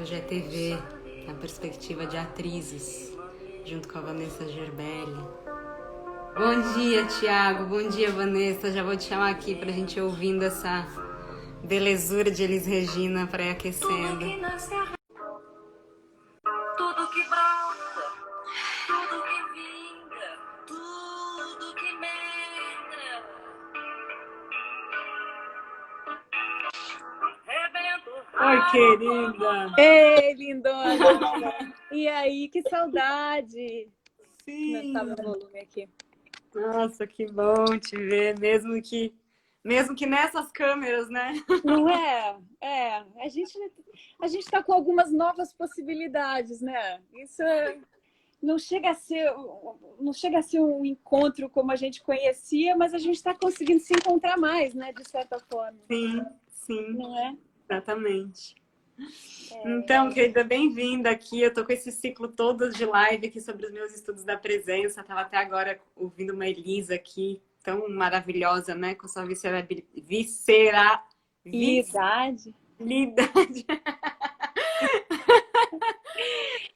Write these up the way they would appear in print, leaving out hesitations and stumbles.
Hoje é TV, na perspectiva de atrizes, junto com a Vanessa Gerbelli. Bom dia, Thiago. Bom dia, Vanessa. Já vou te chamar aqui pra gente ir ouvindo essa belezura de Elis Regina para ir aquecendo. Tudo que brota, tudo que vinga, tudo que merda. Rebento. Oi, querida. Ei, lindona! E aí, que saudade! Sim. Aumentar meu volume aqui. Nossa, que bom te ver, mesmo que nessas câmeras, né? Não é? A gente tá com algumas novas possibilidades, né? Isso não chega a ser um encontro como a gente conhecia, mas a gente está conseguindo se encontrar mais, né? De certa forma. Sim. Não é? Exatamente. Então, querida, bem-vinda aqui. Eu tô com esse ciclo todo de live aqui sobre os meus estudos da presença. Tava até agora ouvindo uma Elisa aqui, tão maravilhosa, né? Com sua Idade. visceralidade.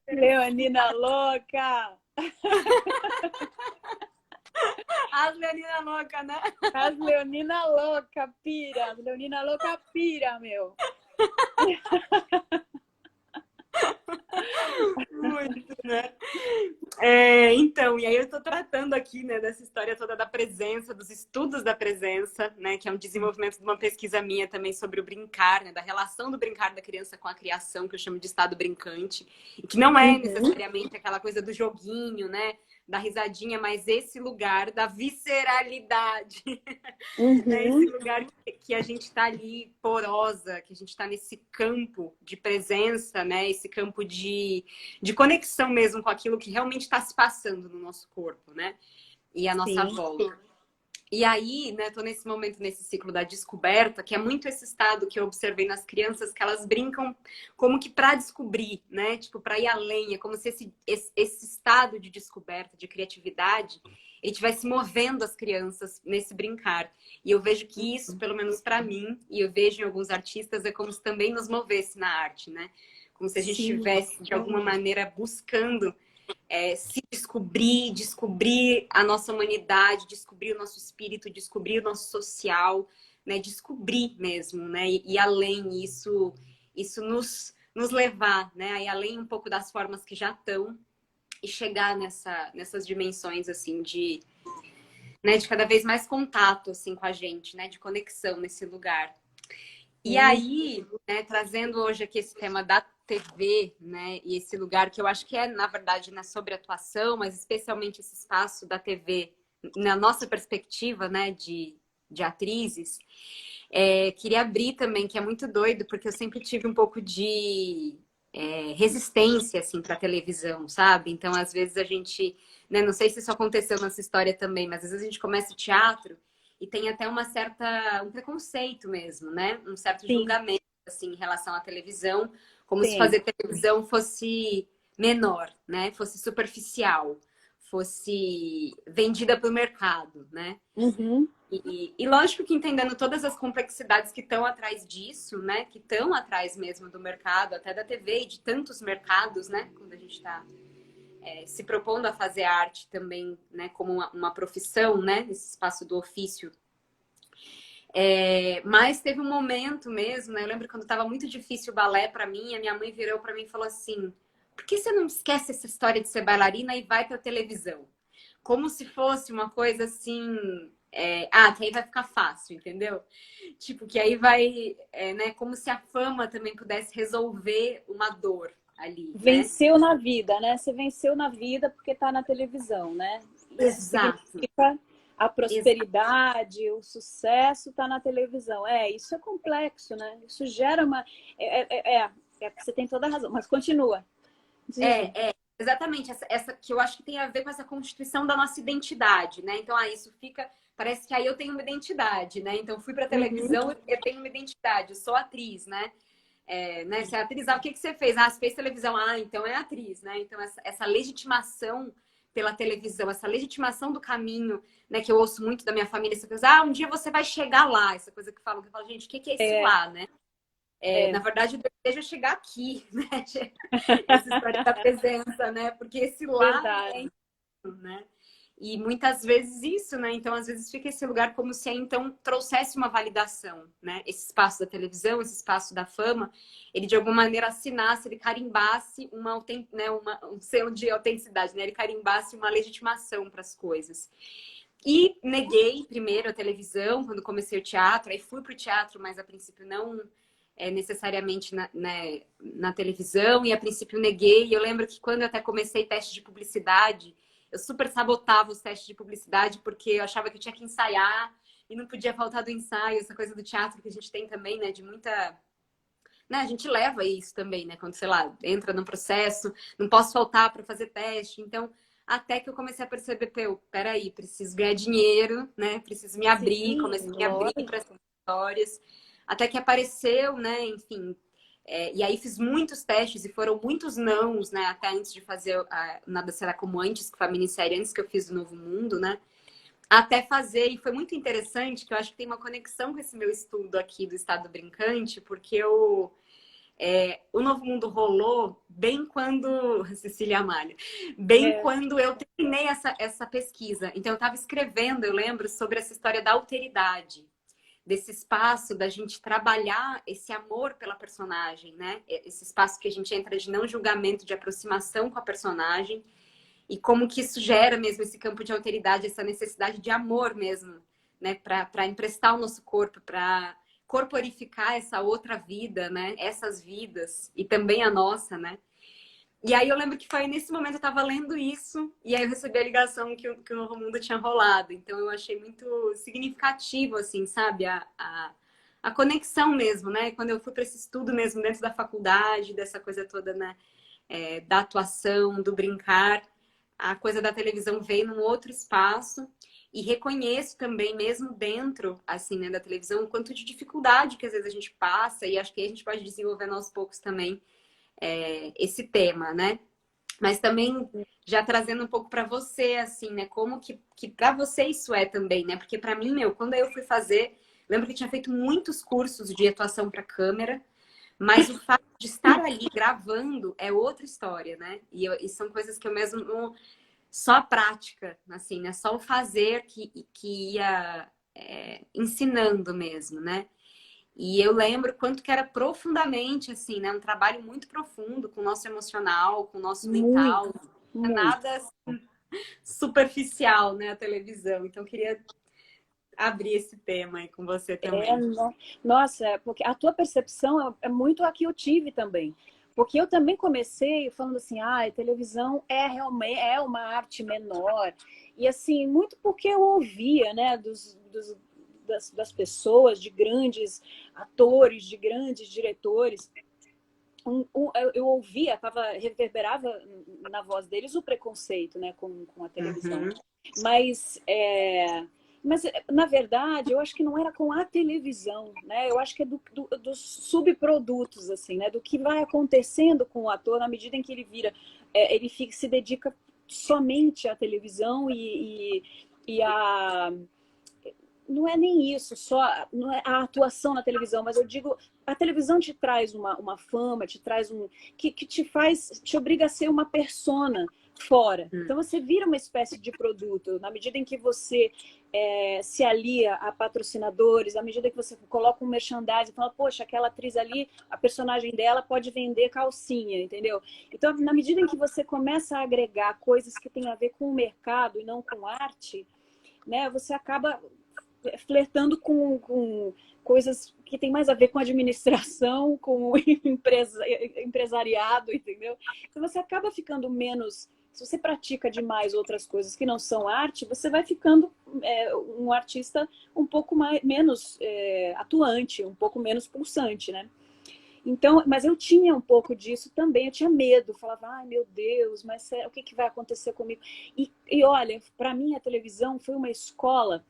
Leonina louca! As Leonina louca, né? As Leonina louca, pira! As Leonina louca, pira, meu! Muito, né? Então, e aí eu tô tratando aqui, né, dessa história toda da presença, dos estudos da presença, né, que é um desenvolvimento de uma pesquisa minha também sobre o brincar, né, da relação do brincar da criança com a criação, que eu chamo de estado brincante, e que não é necessariamente aquela coisa do joguinho, né, da risadinha, mas esse lugar da visceralidade, né, esse lugar que a gente tá ali porosa, que a gente tá nesse campo de presença, né, esse campo de conexão mesmo com aquilo que realmente está se passando no nosso corpo, né? E a nossa volta. E aí, né, tô nesse momento, nesse ciclo da descoberta, que é muito esse estado que eu observei nas crianças, que elas brincam como que para descobrir, né? Tipo, para ir além. É como se esse estado de descoberta, de criatividade, ele estivesse movendo as crianças nesse brincar. E eu vejo que isso, pelo menos para mim, e eu vejo em alguns artistas, é como se também nos movesse na arte, né? Como se a gente estivesse, de alguma maneira, buscando se descobrir a nossa humanidade, descobrir o nosso espírito, descobrir o nosso social, né? Descobrir mesmo, né? E além isso nos levar, né? Aí além um pouco das formas que já estão e chegar nessas dimensões, assim, né? De cada vez mais contato, assim, com a gente, né? De conexão nesse lugar. E aí, né, trazendo hoje aqui esse tema da TV, né, e esse lugar que eu acho que é, na verdade, né, sobre atuação, mas especialmente esse espaço da TV, na nossa perspectiva, né, de atrizes, queria abrir também, que é muito doido, porque eu sempre tive um pouco de resistência, assim, para televisão, sabe? Então, às vezes a gente, né, não sei se isso aconteceu nessa história também, mas às vezes a gente começa o teatro e tem até um preconceito mesmo, né? Um certo julgamento, assim, em relação à televisão, como se fazer televisão fosse menor, né? Fosse superficial, fosse vendida para o mercado, né? E lógico que entendendo todas as complexidades que estão atrás disso, né? Que estão atrás mesmo do mercado, até da TV e de tantos mercados, né? Quando a gente está se propondo a fazer arte também, né? Como uma profissão, né? Nesse espaço do ofício. Mas teve um momento mesmo, né? Eu lembro quando estava muito difícil o balé para mim, a minha mãe virou para mim e falou assim: por que você não esquece essa história de ser bailarina e vai para televisão? Como se fosse uma coisa assim, que aí vai ficar fácil, entendeu? Tipo, que aí vai, né? Como se a fama também pudesse resolver uma dor ali, Venceu na vida, né? Você venceu na vida porque tá na televisão, né? Isso significa a prosperidade, o sucesso tá na televisão. Isso é complexo, né? Isso gera uma... você tem toda a razão, mas continua. Exatamente. Essa que eu acho que tem a ver com essa constituição da nossa identidade, né? Então, isso fica... Parece que aí eu tenho uma identidade, né? Então, fui pra televisão, eu tenho uma identidade, eu sou atriz, né? Né? Se é atriz, o que você fez? Você fez televisão. Então é atriz, né? Então, essa legitimação pela televisão, essa legitimação do caminho, né? Que eu ouço muito da minha família, essa coisa, um dia você vai chegar lá, essa coisa que falam, gente, o que é esse lá, né? Na verdade, o desejo é chegar aqui, né? Essa história da presença, né? Porque esse lá é isso, né? E muitas vezes isso, né? Então, às vezes fica esse lugar como se então trouxesse uma validação, né? Esse espaço da televisão, esse espaço da fama, ele de alguma maneira assinasse, ele carimbasse né? Um selo de autenticidade, né? Ele carimbasse uma legitimação para as coisas. E neguei primeiro a televisão quando comecei o teatro, aí fui para o teatro, mas a princípio não necessariamente na televisão, e a princípio neguei. E eu lembro que quando eu até comecei teste de publicidade, eu super sabotava os testes de publicidade, porque eu achava que eu tinha que ensaiar e não podia faltar do ensaio, essa coisa do teatro que a gente tem também, né, de muita... Né, a gente leva isso também, né, quando, sei lá, entra no processo, não posso faltar para fazer teste, então... Até que eu comecei a perceber, peraí, preciso ganhar dinheiro, né? Preciso me abrir, Sim, comecei a me abrir para essas histórias. Até que apareceu, né? Enfim, e aí fiz muitos testes e foram muitos nãos, né? Até antes de fazer Nada Será Como Antes, que foi a minissérie antes que eu fiz do Novo Mundo, né? Até fazer, e foi muito interessante, que eu acho que tem uma conexão com esse meu estudo aqui do Estado Brincante, porque o Novo Mundo rolou bem quando... Cecília Amália. Bem quando eu terminei essa pesquisa. Então, eu estava escrevendo, eu lembro, sobre essa história da alteridade. Desse espaço da gente trabalhar esse amor pela personagem, né? Esse espaço que a gente entra de não julgamento, de aproximação com a personagem. E como que isso gera mesmo esse campo de alteridade, essa necessidade de amor mesmo, né? Para emprestar o nosso corpo, para corporificar essa outra vida, né? Essas vidas e também a nossa, né? E aí eu lembro que foi nesse momento eu estava lendo isso e aí eu recebi a ligação que o Novo Mundo tinha rolado. Então eu achei muito significativo, assim, sabe? A conexão mesmo, né? Quando eu fui para esse estudo mesmo dentro da faculdade, dessa coisa toda, né? Da atuação, do brincar, a coisa da televisão veio num outro espaço. E reconheço também, mesmo dentro, assim, né, da televisão, o quanto de dificuldade que às vezes a gente passa, e acho que a gente pode desenvolver aos poucos também esse tema, né? Mas também já trazendo um pouco para você, assim, né? Como que para você isso é também, né? Porque para mim, quando eu fui fazer, lembro que eu tinha feito muitos cursos de atuação para câmera, mas o fato de estar ali gravando é outra história, né? E são coisas que eu mesmo não... Só a prática, assim, né? Só o fazer que ia ensinando mesmo, né? E eu lembro quanto que era profundamente, assim, né? Um trabalho muito profundo com o nosso emocional, com o nosso mental. Não é nada assim, superficial, né? A televisão. Então, eu queria abrir esse tema aí com você também. Nossa, porque a tua percepção é muito a que eu tive também. Porque eu também comecei falando assim, a televisão realmente uma arte menor. E assim, muito porque eu ouvia, né, das pessoas, de grandes atores, de grandes diretores. Eu ouvia, reverberava na voz deles o preconceito, né, com a televisão. Uhum. Mas, na verdade, eu acho que não era com a televisão, né? Eu acho que é dos subprodutos, assim, né? Do que vai acontecendo com o ator na medida em que ele se dedica somente à televisão e não é nem isso, não é a atuação na televisão, mas eu digo, a televisão te traz uma fama, te traz que te obriga a ser uma persona fora. Então você vira uma espécie de produto, na medida em que você se alia a patrocinadores, à medida que você coloca um merchandising, fala, poxa, aquela atriz ali, a personagem dela pode vender calcinha, entendeu? Então, na medida em que você começa a agregar coisas que têm a ver com o mercado e não com arte, né, você acaba flertando com coisas que tem mais a ver com administração, com empresariado, entendeu? Então você acaba ficando menos... Se você pratica demais outras coisas que não são arte, você vai ficando um artista um pouco menos atuante, um pouco menos pulsante, né? Então, mas eu tinha um pouco disso também, eu tinha medo, falava, ai meu Deus, mas o que vai acontecer comigo? E olha, para mim a televisão foi uma escola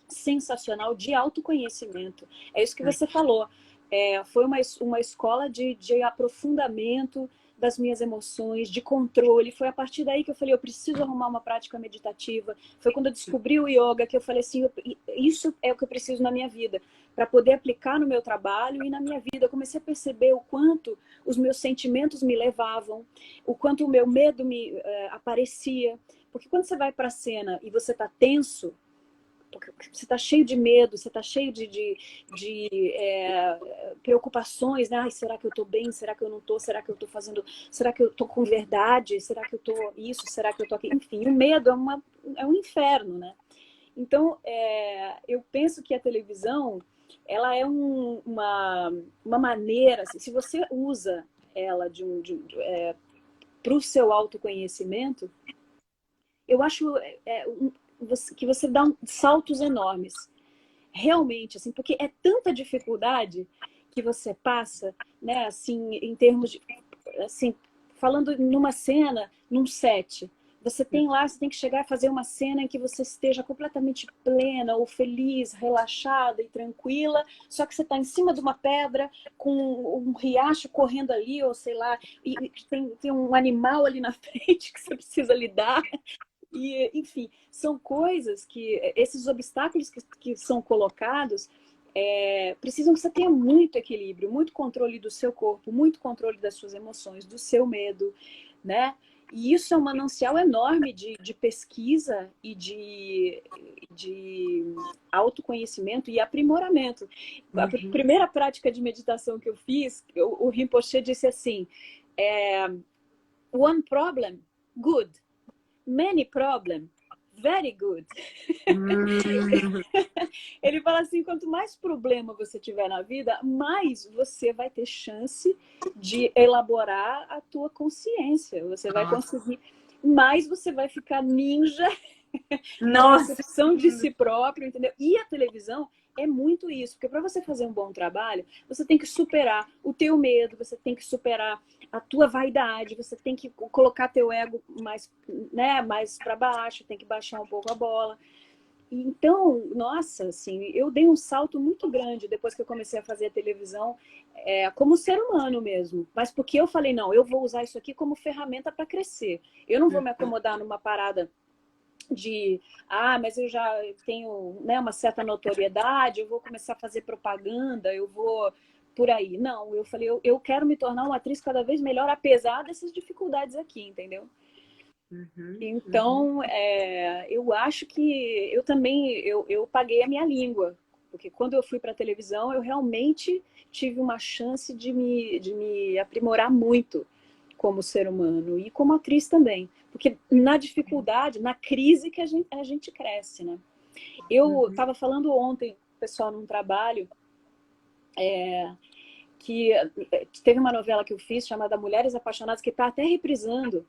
sensacional de autoconhecimento. É isso que você falou. Foi uma escola de aprofundamento, das minhas emoções, de controle. Foi a partir daí que eu falei, eu preciso arrumar uma prática meditativa. Foi quando eu descobri o yoga que eu falei assim, isso é o que eu preciso na minha vida, para poder aplicar no meu trabalho e na minha vida. Eu comecei a perceber o quanto os meus sentimentos me levavam, o quanto o meu medo me aparecia. Porque quando você vai para a cena e você está tenso, porque você está cheio de medo, você está cheio de preocupações, né? Ai, será que eu estou bem? Será que eu não estou? Será que eu estou fazendo? Será que eu estou com verdade? Será que eu estou isso? Será que eu estou aqui? Enfim, o medo é um inferno, né? Então, eu penso que a televisão, ela é uma maneira, assim, se você usa ela para o seu autoconhecimento, eu acho que você dá saltos enormes. Realmente, assim, porque é tanta dificuldade que você passa, né, assim, em termos de, assim, falando numa cena, num set. Você tem que chegar a fazer uma cena em que você esteja completamente plena ou feliz, relaxada e tranquila, só que você está em cima de uma pedra com um riacho correndo ali, ou sei lá, e tem um animal ali na frente que você precisa lidar. E, enfim, são coisas que, esses obstáculos que são colocados, precisam que você tenha muito equilíbrio, muito controle do seu corpo, muito controle das suas emoções, do seu medo, né? E isso é um manancial enorme de pesquisa e de autoconhecimento e aprimoramento. A primeira prática de meditação que eu fiz, o Rinpoche disse assim, one problem, good. Many problem, very good. Ele fala assim, quanto mais problema você tiver na vida, mais você vai ter chance de elaborar a tua consciência. Você vai conseguir, mais você vai ficar ninja na percepção de si próprio, entendeu? E a televisão é muito isso, porque para você fazer um bom trabalho, você tem que superar o teu medo, você tem que superar a tua vaidade, você tem que colocar teu ego mais, né, mais para baixo, tem que baixar um pouco a bola. Então, nossa, assim, eu dei um salto muito grande depois que eu comecei a fazer a televisão, como ser humano mesmo. Mas porque eu falei, não, eu vou usar isso aqui como ferramenta para crescer. Eu não vou me acomodar numa parada mas eu já tenho, né, uma certa notoriedade, eu vou começar a fazer propaganda, eu vou por aí. Não, eu falei, eu quero me tornar uma atriz cada vez melhor, apesar dessas dificuldades aqui, entendeu? Então, eu acho que eu também, eu paguei a minha língua, porque quando eu fui para a televisão, eu realmente tive uma chance de me aprimorar muito como ser humano e como atriz também. Porque na dificuldade, na crise que a gente cresce, né? Eu estava falando ontem, pessoal, num trabalho, que teve uma novela que eu fiz chamada Mulheres Apaixonadas, que está até reprisando.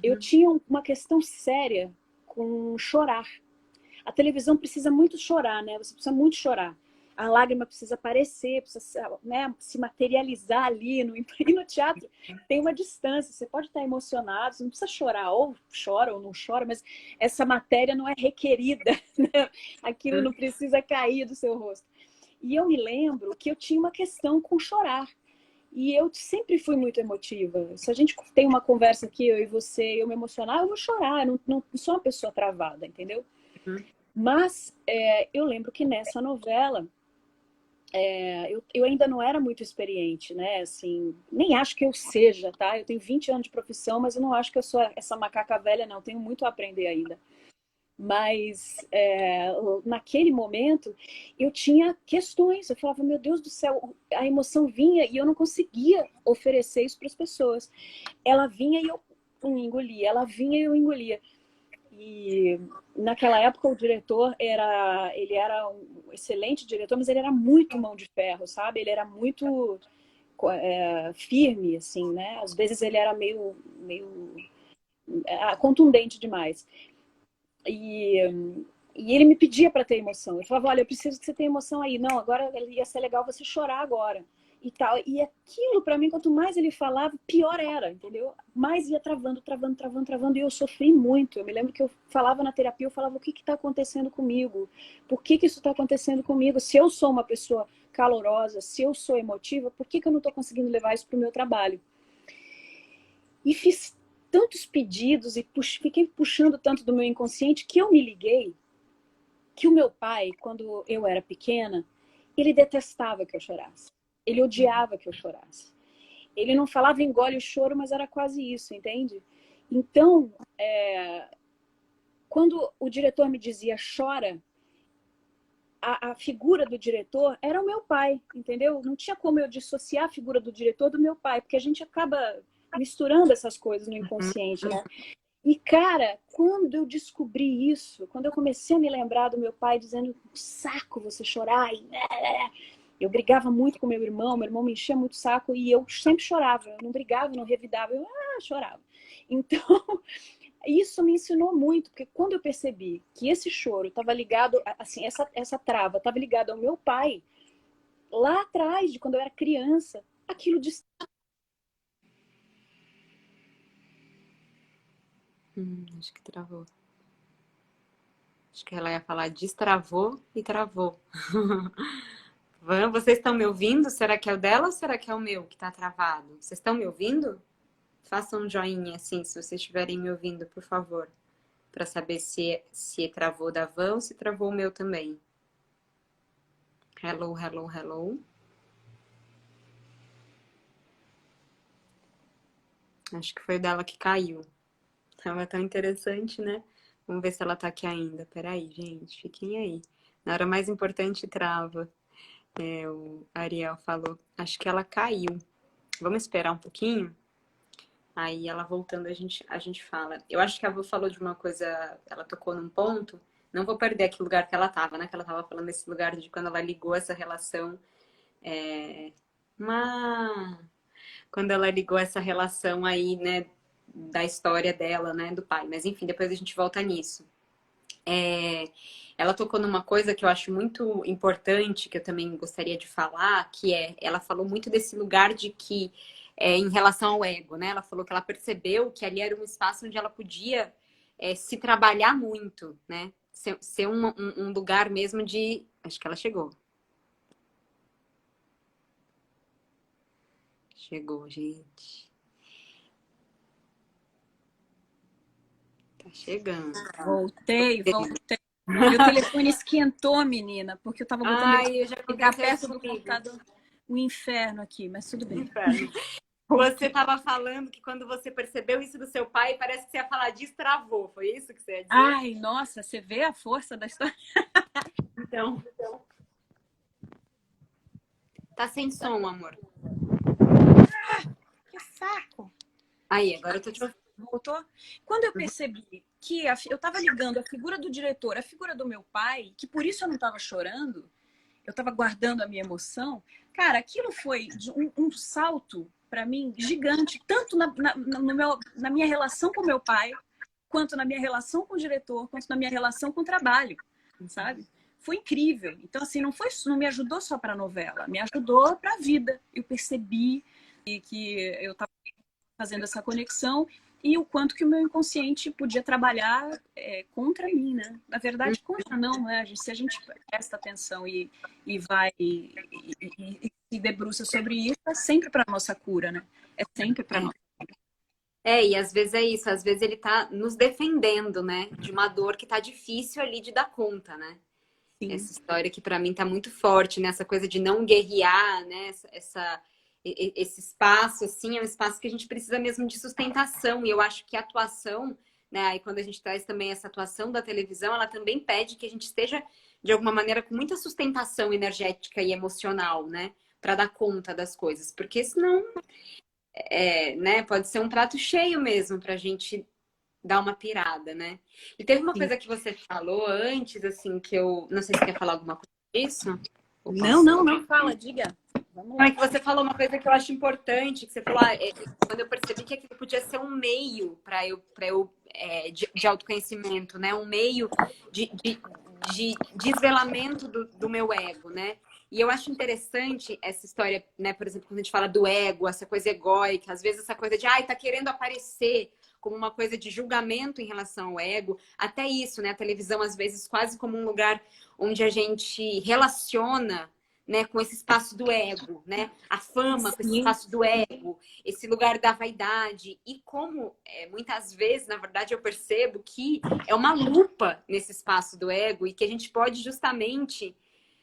Eu tinha uma questão séria com chorar. A televisão precisa muito chorar, né? Você precisa muito chorar. A lágrima precisa aparecer, precisa, né, se materializar ali. E no teatro tem uma distância. Você pode estar emocionado, você não precisa chorar. Ou chora ou não chora, mas essa matéria não é requerida. Né? Aquilo não precisa cair do seu rosto. E eu me lembro que eu tinha uma questão com chorar. E eu sempre fui muito emotiva. Se a gente tem uma conversa aqui, eu e você, eu me emocionar, eu vou chorar. Eu não sou uma pessoa travada, entendeu? Mas eu lembro que nessa novela, eu ainda não era muito experiente, né? Assim, nem acho que eu seja, tá? Eu tenho 20 anos de profissão, mas eu não acho que eu sou essa macaca velha, não. Eu tenho muito a aprender ainda. Mas naquele momento eu tinha questões. Eu falava, meu Deus do céu, a emoção vinha e eu não conseguia oferecer isso para as pessoas. Ela vinha e eu engolia, ela vinha e eu engolia. E naquela época o diretor ele era um excelente diretor, mas ele era muito mão de ferro, sabe? Ele era muito firme, assim, né? Às vezes ele era meio contundente demais. E ele me pedia para ter emoção. Eu falava, olha, eu preciso que você tenha emoção aí. Não, agora ia ser legal você chorar agora. E tal. E aquilo, para mim, quanto mais ele falava, pior era, entendeu? Mais ia travando. E eu sofri muito. Eu me lembro que eu falava na terapia, eu falava, o que está acontecendo comigo? Por que isso está acontecendo comigo? Se eu sou uma pessoa calorosa, se eu sou emotiva, por que eu não estou conseguindo levar isso para o meu trabalho? E fiz tantos pedidos e fiquei puxando tanto do meu inconsciente que eu me liguei que o meu pai, quando eu era pequena, ele detestava que eu chorasse. Ele odiava que eu chorasse. Ele não falava engole o choro, mas era quase isso, entende? Então, quando o diretor me dizia chora, a figura do diretor era o meu pai, entendeu? Não tinha como eu dissociar a figura do diretor do meu pai, porque a gente acaba misturando essas coisas no inconsciente, né? E, cara, quando eu descobri isso, quando eu comecei a me lembrar do meu pai dizendo saco você chorar, eu brigava muito com meu irmão me enchia muito o saco e eu sempre chorava, eu não brigava, não revidava, eu chorava. Então, isso me ensinou muito, porque quando eu percebi que esse choro estava ligado, assim, essa trava estava ligada ao meu pai, lá atrás, de quando eu era criança, aquilo Acho que travou. Acho que ela ia falar destravou e travou. Van, vocês estão me ouvindo? Será que é o dela ou será que é o meu que tá travado? Vocês estão me ouvindo? Façam um joinha assim, se vocês estiverem me ouvindo, por favor. Para saber se travou da Van ou se travou o meu também. Hello, hello, hello. Acho que foi o dela que caiu. Tava tão interessante, né? Vamos ver se ela tá aqui ainda. Peraí, gente, fiquem aí. Na hora mais importante, trava. O Ariel falou. Acho que ela caiu. Vamos esperar um pouquinho? Aí ela voltando, a gente fala. Eu acho que a Vu falou de uma coisa, ela tocou num ponto. Não vou perder aquele lugar que ela tava, né? Que ela tava falando desse lugar de quando ela ligou essa relação. Quando ela ligou essa relação aí, né? Da história dela, né? Do pai. Mas enfim, depois a gente volta nisso. Ela tocou numa coisa que eu acho muito importante, que eu também gostaria de falar, que ela falou muito desse lugar de que, em relação ao ego, né? Ela falou que ela percebeu que ali era um espaço onde ela podia se trabalhar muito, né? Ser um lugar mesmo de... Acho que ela chegou. Chegou, gente. Tá chegando. Voltei. Meu telefone esquentou, menina, porque eu tava botando ele Eu já ficar aconteceu perto isso do comigo. computador. Um inferno aqui, mas tudo bem. Inferno. Você estava falando que quando você percebeu isso do seu pai, parece que você ia falar destravou. Foi isso que você ia dizer? Ai, nossa, você vê a força da história? Então. Tá sem som, amor. Que saco! Aí, agora eu tô te ouvindo. Voltou? Quando eu percebi que eu estava ligando a figura do diretor, a figura do meu pai, que por isso eu não estava chorando, eu estava guardando a minha emoção, cara, aquilo foi um salto para mim gigante, tanto na minha relação com meu pai, quanto na minha relação com o diretor, quanto na minha relação com o trabalho, sabe? Foi incrível. Então, assim, não me ajudou só para a novela, me ajudou para a vida. Eu percebi que eu estava fazendo essa conexão e o quanto que o meu inconsciente podia trabalhar contra mim, né? Na verdade, contra não, né? Se a gente presta atenção e vai e se debruça sobre isso, é sempre para nossa cura, né? É sempre para nós. E às vezes é isso, às vezes ele tá nos defendendo, né? De uma dor que tá difícil ali de dar conta, né? Sim. Essa história que para mim tá muito forte, né? Essa coisa de não guerrear, né? Esse espaço, assim, é um espaço que a gente precisa mesmo de sustentação. E eu acho que a atuação, né? Aí quando a gente traz também essa atuação da televisão, ela também pede que a gente esteja, de alguma maneira, com muita sustentação energética e emocional, né? Para dar conta das coisas. Porque senão, né? Pode ser um prato cheio mesmo pra gente dar uma pirada, né? E teve uma coisa que você falou antes, assim, que eu não sei se quer falar alguma coisa disso. Não fala, diga. Vamos lá. É que você falou uma coisa que eu acho importante, que você falou, quando eu percebi que aquilo podia ser um meio para eu de autoconhecimento, né? Um meio de desvelamento do meu ego, né? E eu acho interessante essa história, né? Por exemplo, quando a gente fala do ego, essa coisa egóica, às vezes essa coisa de, tá querendo aparecer, como uma coisa de julgamento em relação ao ego. Até isso, né? A televisão, às vezes, quase como um lugar onde a gente relaciona, né, com esse espaço do ego, né? A fama com esse Sim. espaço do ego, esse lugar da vaidade. E como muitas vezes, na verdade, eu percebo que é uma lupa nesse espaço do ego e que a gente pode justamente,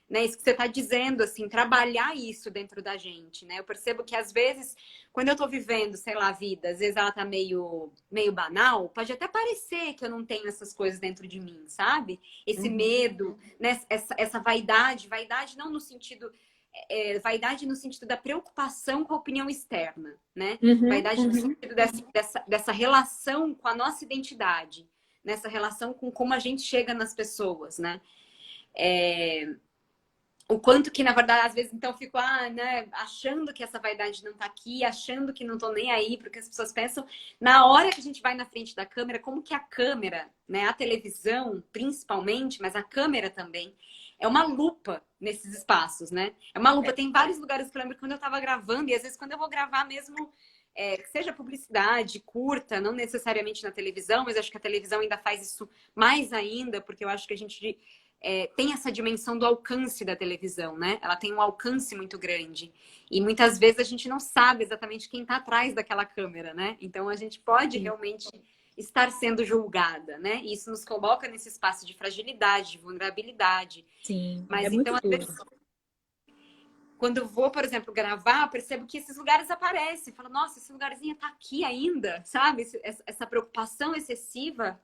né, isso que você está dizendo, assim, trabalhar isso dentro da gente, né? Eu percebo que às vezes, quando eu estou vivendo, sei lá, a vida, às vezes ela tá meio banal, pode até parecer que eu não tenho essas coisas dentro de mim, sabe? Esse medo, né? Essa vaidade não no sentido, vaidade no sentido da preocupação com a opinião externa, né? Vaidade no sentido dessa relação com a nossa identidade, nessa relação com como a gente chega nas pessoas, né? O quanto que, na verdade, às vezes, então, eu fico, né, achando que essa vaidade não tá aqui, achando que não tô nem aí porque as pessoas pensam. Na hora que a gente vai na frente da câmera, como que a câmera, né, a televisão, principalmente, mas a câmera também, é uma lupa nesses espaços, né? É uma lupa. Tem vários lugares que eu lembro quando eu tava gravando, e às vezes quando eu vou gravar mesmo, que seja publicidade curta, não necessariamente na televisão, mas acho que a televisão ainda faz isso mais ainda, porque eu acho que a gente tem essa dimensão do alcance da televisão, né? Ela tem um alcance muito grande. E muitas vezes a gente não sabe exatamente quem está atrás daquela câmera, né? Então a gente pode realmente estar sendo julgada, né? E isso nos coloca nesse espaço de fragilidade, de vulnerabilidade. Sim, Mas muito então, às vezes, quando eu vou, por exemplo, gravar, eu percebo que esses lugares aparecem. Eu falo, nossa, esse lugarzinho tá aqui ainda, sabe? Essa preocupação excessiva,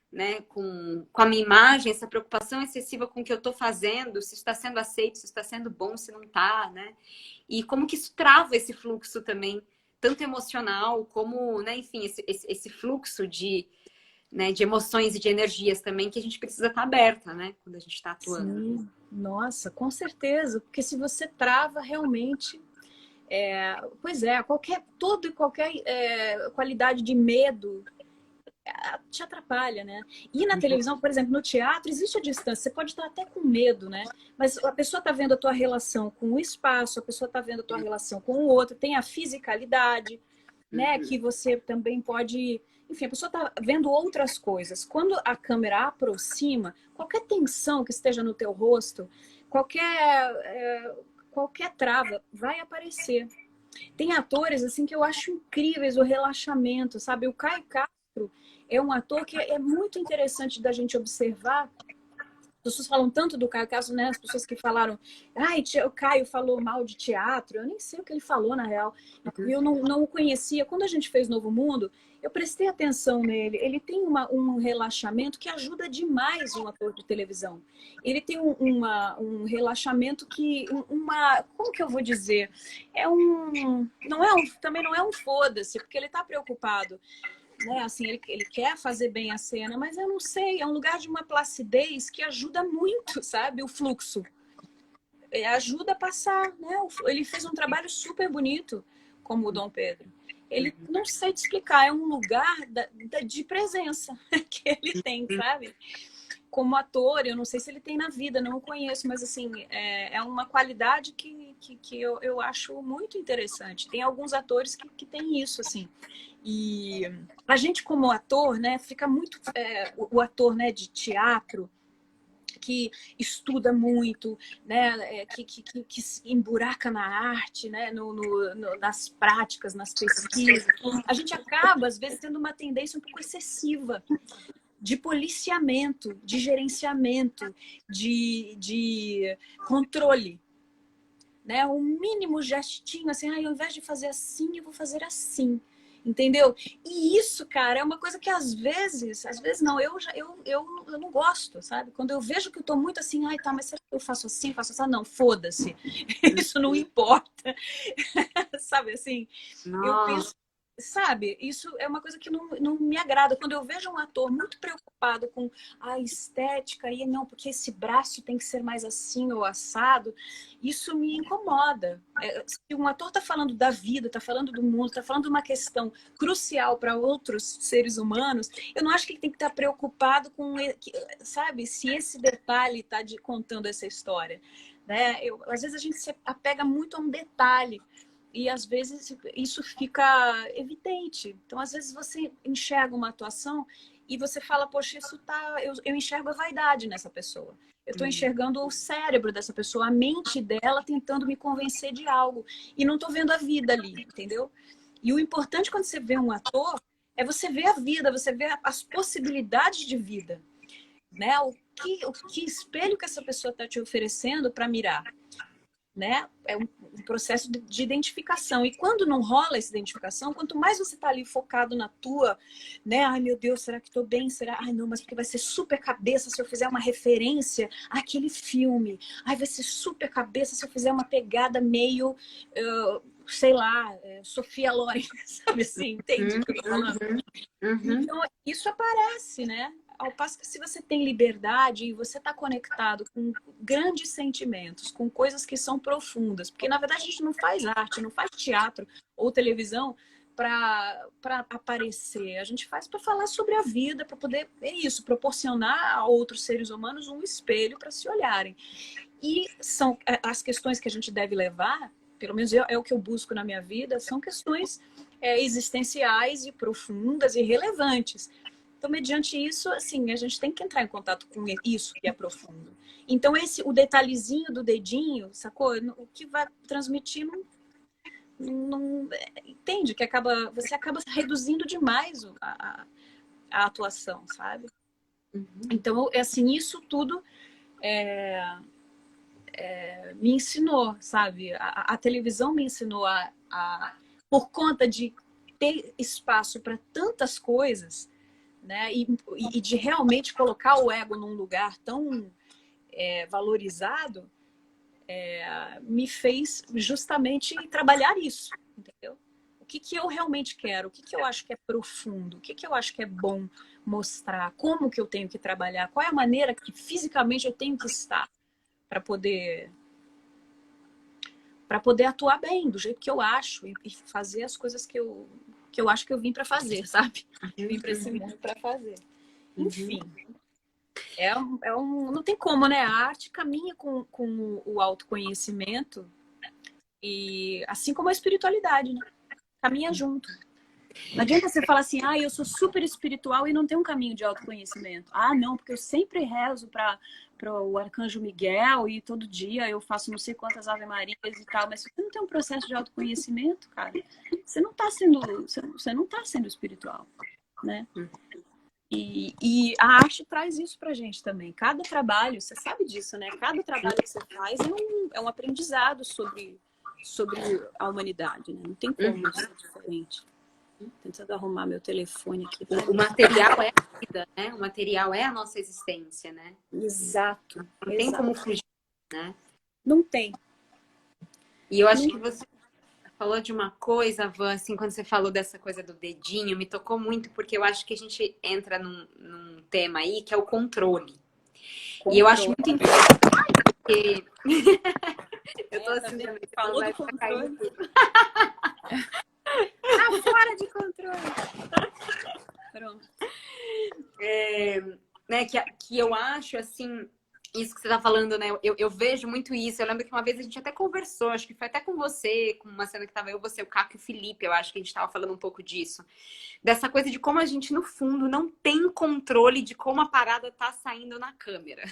né, com a minha imagem, essa preocupação excessiva com o que eu estou fazendo, se está sendo aceito, se está sendo bom, se não está, né? E como que isso trava esse fluxo também, tanto emocional como, né, enfim, esse fluxo né, de emoções e de energias também que a gente precisa estar aberta, né, quando a gente está atuando. Sim, nossa, com certeza, porque se você trava realmente, pois é, toda e qualquer qualidade de medo te atrapalha, né? E na televisão, por exemplo, no teatro, existe a distância. Você pode estar até com medo, né? Mas a pessoa está vendo a tua relação com o espaço, a pessoa está vendo a tua relação com o outro, tem a fisicalidade, né? Que você também pode... Enfim, a pessoa está vendo outras coisas. Quando a câmera aproxima, qualquer tensão que esteja no teu rosto, qualquer trava vai aparecer. Tem atores, assim, que eu acho incríveis, o relaxamento, sabe? O Caio Castro é um ator que é muito interessante da gente observar. As pessoas falam tanto do Caio Castro, né? As pessoas que falaram, o Caio falou mal de teatro. Eu nem sei o que ele falou, na real. Eu não o conhecia. Quando a gente fez Novo Mundo, eu prestei atenção nele. Ele tem um relaxamento que ajuda demais um ator de televisão. Ele tem um relaxamento que... como que eu vou dizer? Também não é um foda-se, porque ele está preocupado. Né? Assim, ele quer fazer bem a cena, mas eu não sei, é um lugar de uma placidez que ajuda muito, sabe? O fluxo. Ajuda a passar, né? Ele fez um trabalho super bonito como o Dom Pedro. Ele, não sei te explicar, é um lugar de presença que ele tem, sabe? Como ator, eu não sei se ele tem na vida, não o conheço, mas assim, é uma qualidade que eu acho muito interessante. Tem alguns atores que têm isso, assim. E a gente, como ator, né, fica muito... o ator, né, de teatro, que estuda muito, né, que se emburaca na arte, né, nas práticas, nas pesquisas. A gente acaba, às vezes, tendo uma tendência um pouco excessiva de policiamento, de gerenciamento, de controle. Né? Um mínimo gestinho, assim, ao invés de fazer assim, eu vou fazer assim. Entendeu? E isso, cara, é uma coisa que às vezes não, eu não gosto, sabe? Quando eu vejo que eu tô muito assim, tá, mas será que eu faço assim, não, foda-se. Isso não importa. Sabe assim? Nossa. Eu penso, sabe, isso é uma coisa que não me agrada. Quando eu vejo um ator muito preocupado com a estética, e não, porque esse braço tem que ser mais assim ou assado, isso me incomoda. Se um ator está falando da vida, está falando do mundo, está falando de uma questão crucial para outros seres humanos, eu não acho que ele tem que estar preocupado com, sabe, se esse detalhe está contando essa história. Né? Às vezes a gente se apega muito a um detalhe, e às vezes isso fica evidente. Então, às vezes você enxerga uma atuação e você fala, poxa, eu enxergo a vaidade nessa pessoa. Eu estou enxergando o cérebro dessa pessoa, a mente dela tentando me convencer de algo. E não estou vendo a vida ali, entendeu? E o importante quando você vê um ator é você ver a vida, você ver as possibilidades de vida, né? O que espelho que essa pessoa está te oferecendo para mirar, né? É um processo de identificação. E quando não rola essa identificação, quanto mais você está ali focado na tua, né? Ai, meu Deus, será que estou bem? Será? Ai, não, mas porque vai ser super cabeça se eu fizer uma referência àquele filme. Ai, vai ser super cabeça se eu fizer uma pegada meio, sei lá, Sofia Loren, sabe assim? Entende o que eu tô falando? Então, isso aparece, né? Ao passo que se você tem liberdade e você está conectado com grandes sentimentos, com coisas que são profundas, porque na verdade a gente não faz arte, não faz teatro ou televisão para aparecer, a gente faz para falar sobre a vida, para poder, é isso, proporcionar a outros seres humanos um espelho para se olharem. E são as questões que a gente deve levar, pelo menos é o que eu busco na minha vida, são questões existenciais e profundas e relevantes. Então, mediante isso, assim, a gente tem que entrar em contato com isso que é profundo. Então, o detalhezinho do dedinho, sacou? O que vai transmitir não entende que você acaba reduzindo demais a atuação, sabe? Então, assim, isso tudo me ensinou, sabe? A televisão me ensinou por conta de ter espaço para tantas coisas, né? E de realmente colocar o ego num lugar tão valorizado, me fez justamente trabalhar isso, entendeu? O que eu realmente quero, o que eu acho que é profundo, o que eu acho que é bom mostrar, como que eu tenho que trabalhar, qual é a maneira que fisicamente eu tenho que estar para poder atuar bem, do jeito que eu acho e fazer as coisas que eu acho que eu vim para fazer, sabe? Eu vim para esse mundo para fazer. Enfim, não tem como, né? A arte caminha com o autoconhecimento e assim como a espiritualidade, né? Caminha junto. Não adianta você falar assim, eu sou super espiritual e não tem um caminho de autoconhecimento. Ah, não, porque eu sempre rezo para o Arcanjo Miguel e todo dia eu faço não sei quantas Ave Marias e tal, mas se você não tem um processo de autoconhecimento, cara, você não está sendo espiritual, né? E a arte traz isso pra gente também. Cada trabalho, você sabe disso, né? Cada trabalho que você faz é um aprendizado sobre a humanidade, né? Não tem como ser diferente. Tentando arrumar meu telefone aqui. O material é a vida, né? O material é a nossa existência, né? Exato. Não tem como fugir, né? Não tem. E eu acho que você falou de uma coisa, Van, assim, quando você falou dessa coisa do dedinho, me tocou muito, porque eu acho que a gente entra num tema aí que é o controle. E eu acho muito interessante porque... eu tô assim também. Falou do controle. Fora de controle. Pronto. Né, que eu acho, assim, isso que você tá falando, né? Eu vejo muito isso. Eu lembro que uma vez a gente até conversou, acho que foi até com você, com uma cena que tava eu, você, o Caco e o Felipe, eu acho que a gente tava falando um pouco disso. Dessa coisa de como a gente, no fundo, não tem controle de como a parada tá saindo na câmera.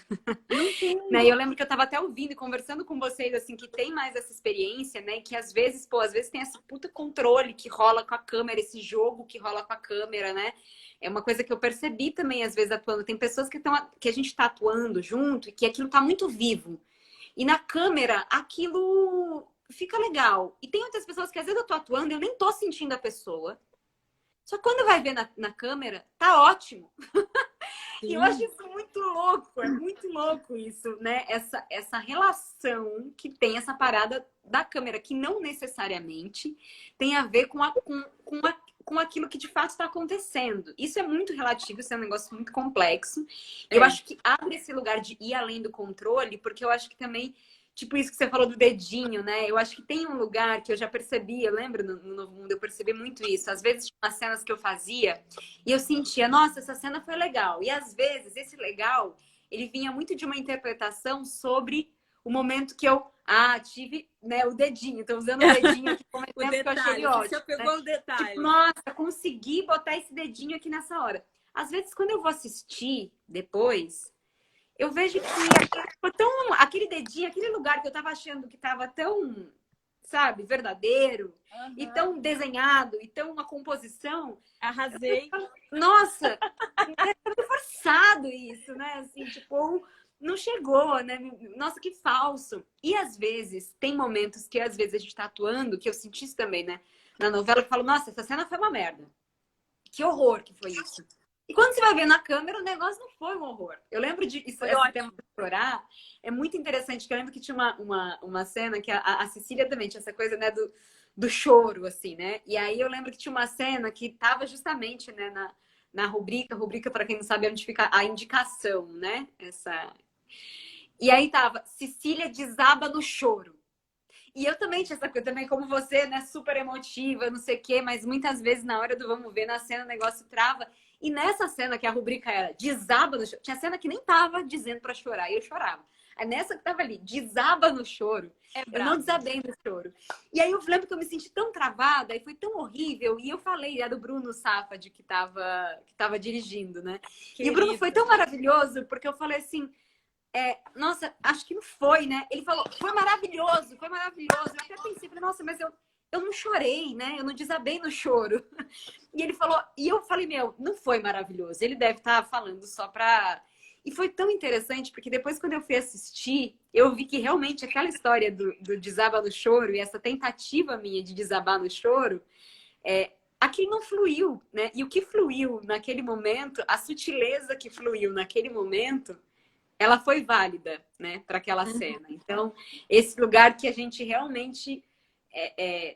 Né? Eu lembro que eu tava até ouvindo e conversando com vocês, assim, que tem mais essa experiência, né? Que às vezes tem esse puta controle que rola com a câmera, esse jogo que rola com a câmera, né? É uma coisa que eu percebi também, às vezes, atuando. Tem pessoas que a gente tá atuando junto e que aquilo tá muito vivo. E na câmera, aquilo fica legal. E tem outras pessoas que às vezes eu tô atuando e eu nem tô sentindo a pessoa. Só que quando vai ver na câmera, tá ótimo. E eu acho isso muito louco, é muito louco isso, né? Essa relação que tem essa parada da câmera, que não necessariamente tem a ver com aquilo que de fato está acontecendo. Isso é muito relativo, isso é um negócio muito complexo. Eu acho que abre esse lugar de ir além do controle, porque eu acho que também, tipo isso que você falou do dedinho, né? Eu acho que tem um lugar que eu já percebi, eu lembro no Novo Mundo, eu percebi muito isso. Às vezes tinha umas cenas que eu fazia e eu sentia, nossa, essa cena foi legal. E às vezes esse legal, ele vinha muito de uma interpretação sobre o momento que eu tive, né, o dedinho. Tô usando o dedinho aqui como exemplo, que eu achei ótimo. Você pegou o detalhe. Tipo, nossa, consegui botar esse dedinho aqui nessa hora. às vezes quando eu vou assistir depois, eu vejo que aquele dedinho, aquele lugar que eu tava achando que tava tão, sabe, verdadeiro, e tão desenhado, e tão uma composição. Arrasei. Nossa, é forçado isso, né? Assim, tipo, não chegou, né? Nossa, que falso. E às vezes, tem momentos que às vezes a gente tá atuando, que eu senti isso também, né? Na novela, que eu falo, nossa, essa cena foi uma merda. Que horror que foi isso. E quando você vai ver na câmera, o negócio não foi um horror. Eu lembro de isso, esse tema de chorar. É muito interessante, que eu lembro que tinha uma cena que a Cecília também tinha essa coisa, né, do choro, assim, né? E aí eu lembro que tinha uma cena que tava justamente, né, na rubrica, para quem não sabe, é onde fica a indicação, né? E aí tava, Cecília desaba no choro. E eu também tinha essa coisa, também como você, né? Super emotiva, não sei o quê, mas muitas vezes na hora do vamos ver, na cena o negócio trava. E nessa cena que a rubrica era desaba no choro, tinha cena que nem tava dizendo pra chorar, e eu chorava. Aí nessa que tava ali, desaba no choro, eu não desabei no choro. E aí eu lembro que eu me senti tão travada, e foi tão horrível, e eu falei, era do Bruno Safad que tava dirigindo, né? Querido. E o Bruno foi tão maravilhoso, porque eu falei assim, nossa, acho que não foi, né? Ele falou, foi maravilhoso, foi maravilhoso. Eu até pensei, nossa, mas eu não chorei, né? Eu não desabei no choro. E ele falou, e eu falei, não foi maravilhoso. Ele deve estar falando só pra... E foi tão interessante, porque depois quando eu fui assistir, eu vi que realmente aquela história do desaba no choro e essa tentativa minha de desabar no choro, aquilo não fluiu, né? E o que fluiu naquele momento, a sutileza que fluiu naquele momento, ela foi válida, né, para aquela cena. Então, esse lugar que a gente realmente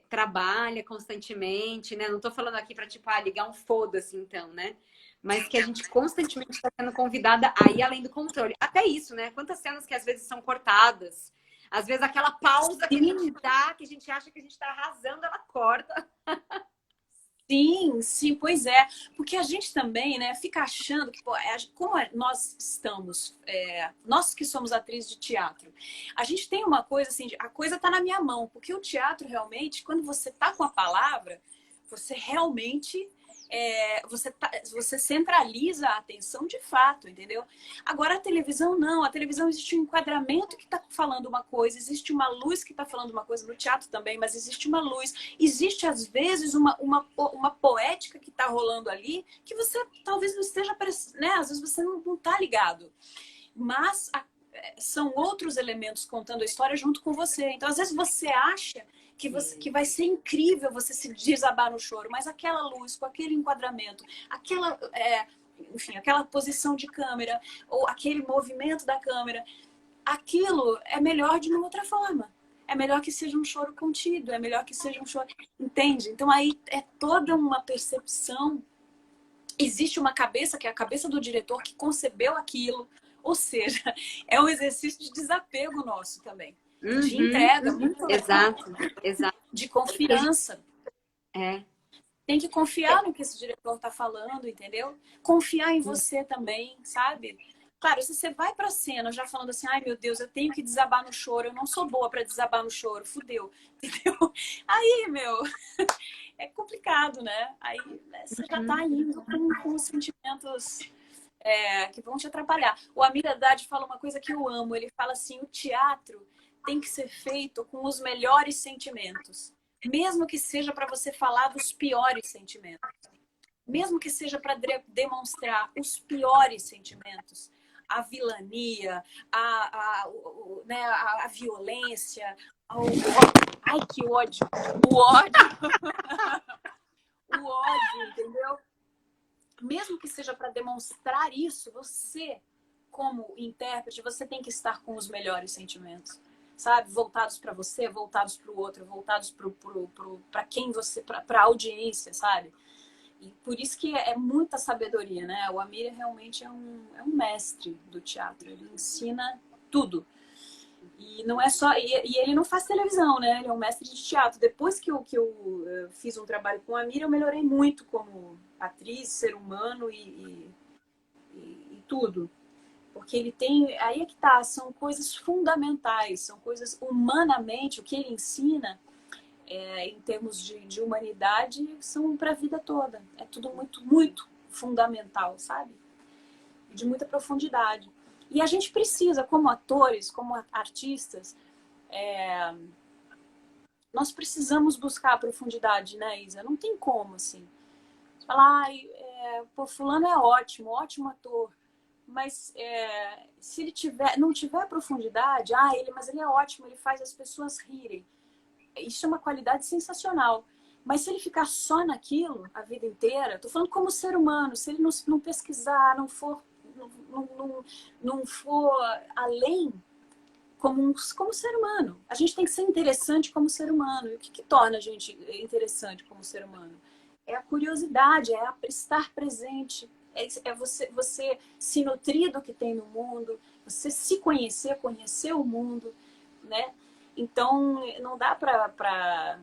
trabalha constantemente, né? Não estou falando aqui para, tipo, ligar um foda-se, então, né? Mas que a gente constantemente está sendo convidada a ir além do controle. Até isso, né? Quantas cenas que às vezes são cortadas. Às vezes aquela pausa que a gente dá, que a gente acha que a gente está arrasando, ela corta. Sim, sim, pois é. Porque a gente também, né, fica achando que, pô, nós estamos, nós que somos atrizes de teatro, a gente tem uma coisa assim, a coisa tá na minha mão, porque o teatro realmente, quando você tá com a palavra, você realmente... você centraliza a atenção de fato, entendeu? Agora a televisão não, a televisão existe um enquadramento que está falando uma coisa, existe uma luz que está falando uma coisa, no teatro também, mas existe uma luz, existe às vezes uma poética que está rolando ali, que você talvez não esteja, né? Às vezes você não está ligado, mas são outros elementos contando a história junto com você. Então às vezes você acha que vai ser incrível você se desabar no choro, mas aquela luz, com aquele enquadramento, enfim, aquela posição de câmera, ou aquele movimento da câmera, aquilo é melhor de uma outra forma. É melhor que seja um choro contido, é melhor que seja um choro... Entende? Então aí é toda uma percepção. Existe uma cabeça, que é a cabeça do diretor, que concebeu aquilo. Ou seja, é um exercício de desapego nosso também. De entrega, muito legal. Exato. De confiança. Tem que confiar no que esse diretor tá falando, entendeu? Confiar em você também, sabe? Claro, se você vai pra cena já falando assim, ai meu Deus, eu tenho que desabar no choro, eu não sou boa pra desabar no choro, fudeu, entendeu? Aí, é complicado, né? Aí você já tá indo com os sentimentos que vão te atrapalhar. O Amir Haddad fala uma coisa que eu amo, ele fala assim, o teatro tem que ser feito com os melhores sentimentos. Mesmo que seja para você falar dos piores sentimentos. Mesmo que seja para demonstrar os piores sentimentos. A vilania, a violência, ai, que ódio! O ódio! O ódio, entendeu? Mesmo que seja para demonstrar isso, você, como intérprete, você tem que estar com os melhores sentimentos. Sabe? Voltados para você, voltados para o outro, voltados para quem você, para a audiência, sabe? E por isso que é muita sabedoria, né? O Amir realmente é um mestre do teatro, ele ensina tudo. E não é só. E ele não faz televisão, né? Ele é um mestre de teatro. Depois que eu fiz um trabalho com o Amir, eu melhorei muito como atriz, ser humano e tudo. Porque ele tem... Aí é que tá, são coisas fundamentais, são coisas humanamente, o que ele ensina em termos de humanidade, são para a vida toda. É tudo muito, muito fundamental, sabe? De muita profundidade. E a gente precisa, como atores, como artistas, nós precisamos buscar a profundidade, né, Isa? Não tem como, assim. Falar, pô, fulano é ótimo, ótimo ator. Mas se ele não tiver profundidade, mas ele é ótimo, ele faz as pessoas rirem. Isso é uma qualidade sensacional. Mas se ele ficar só naquilo a vida inteira, tô falando como ser humano, se ele não pesquisar, não for além como ser humano. A gente tem que ser interessante como ser humano. E o que torna a gente interessante como ser humano? É a curiosidade, é estar presente, é você se nutrir do que tem no mundo, você se conhecer, conhecer o mundo, né? Então, não dá para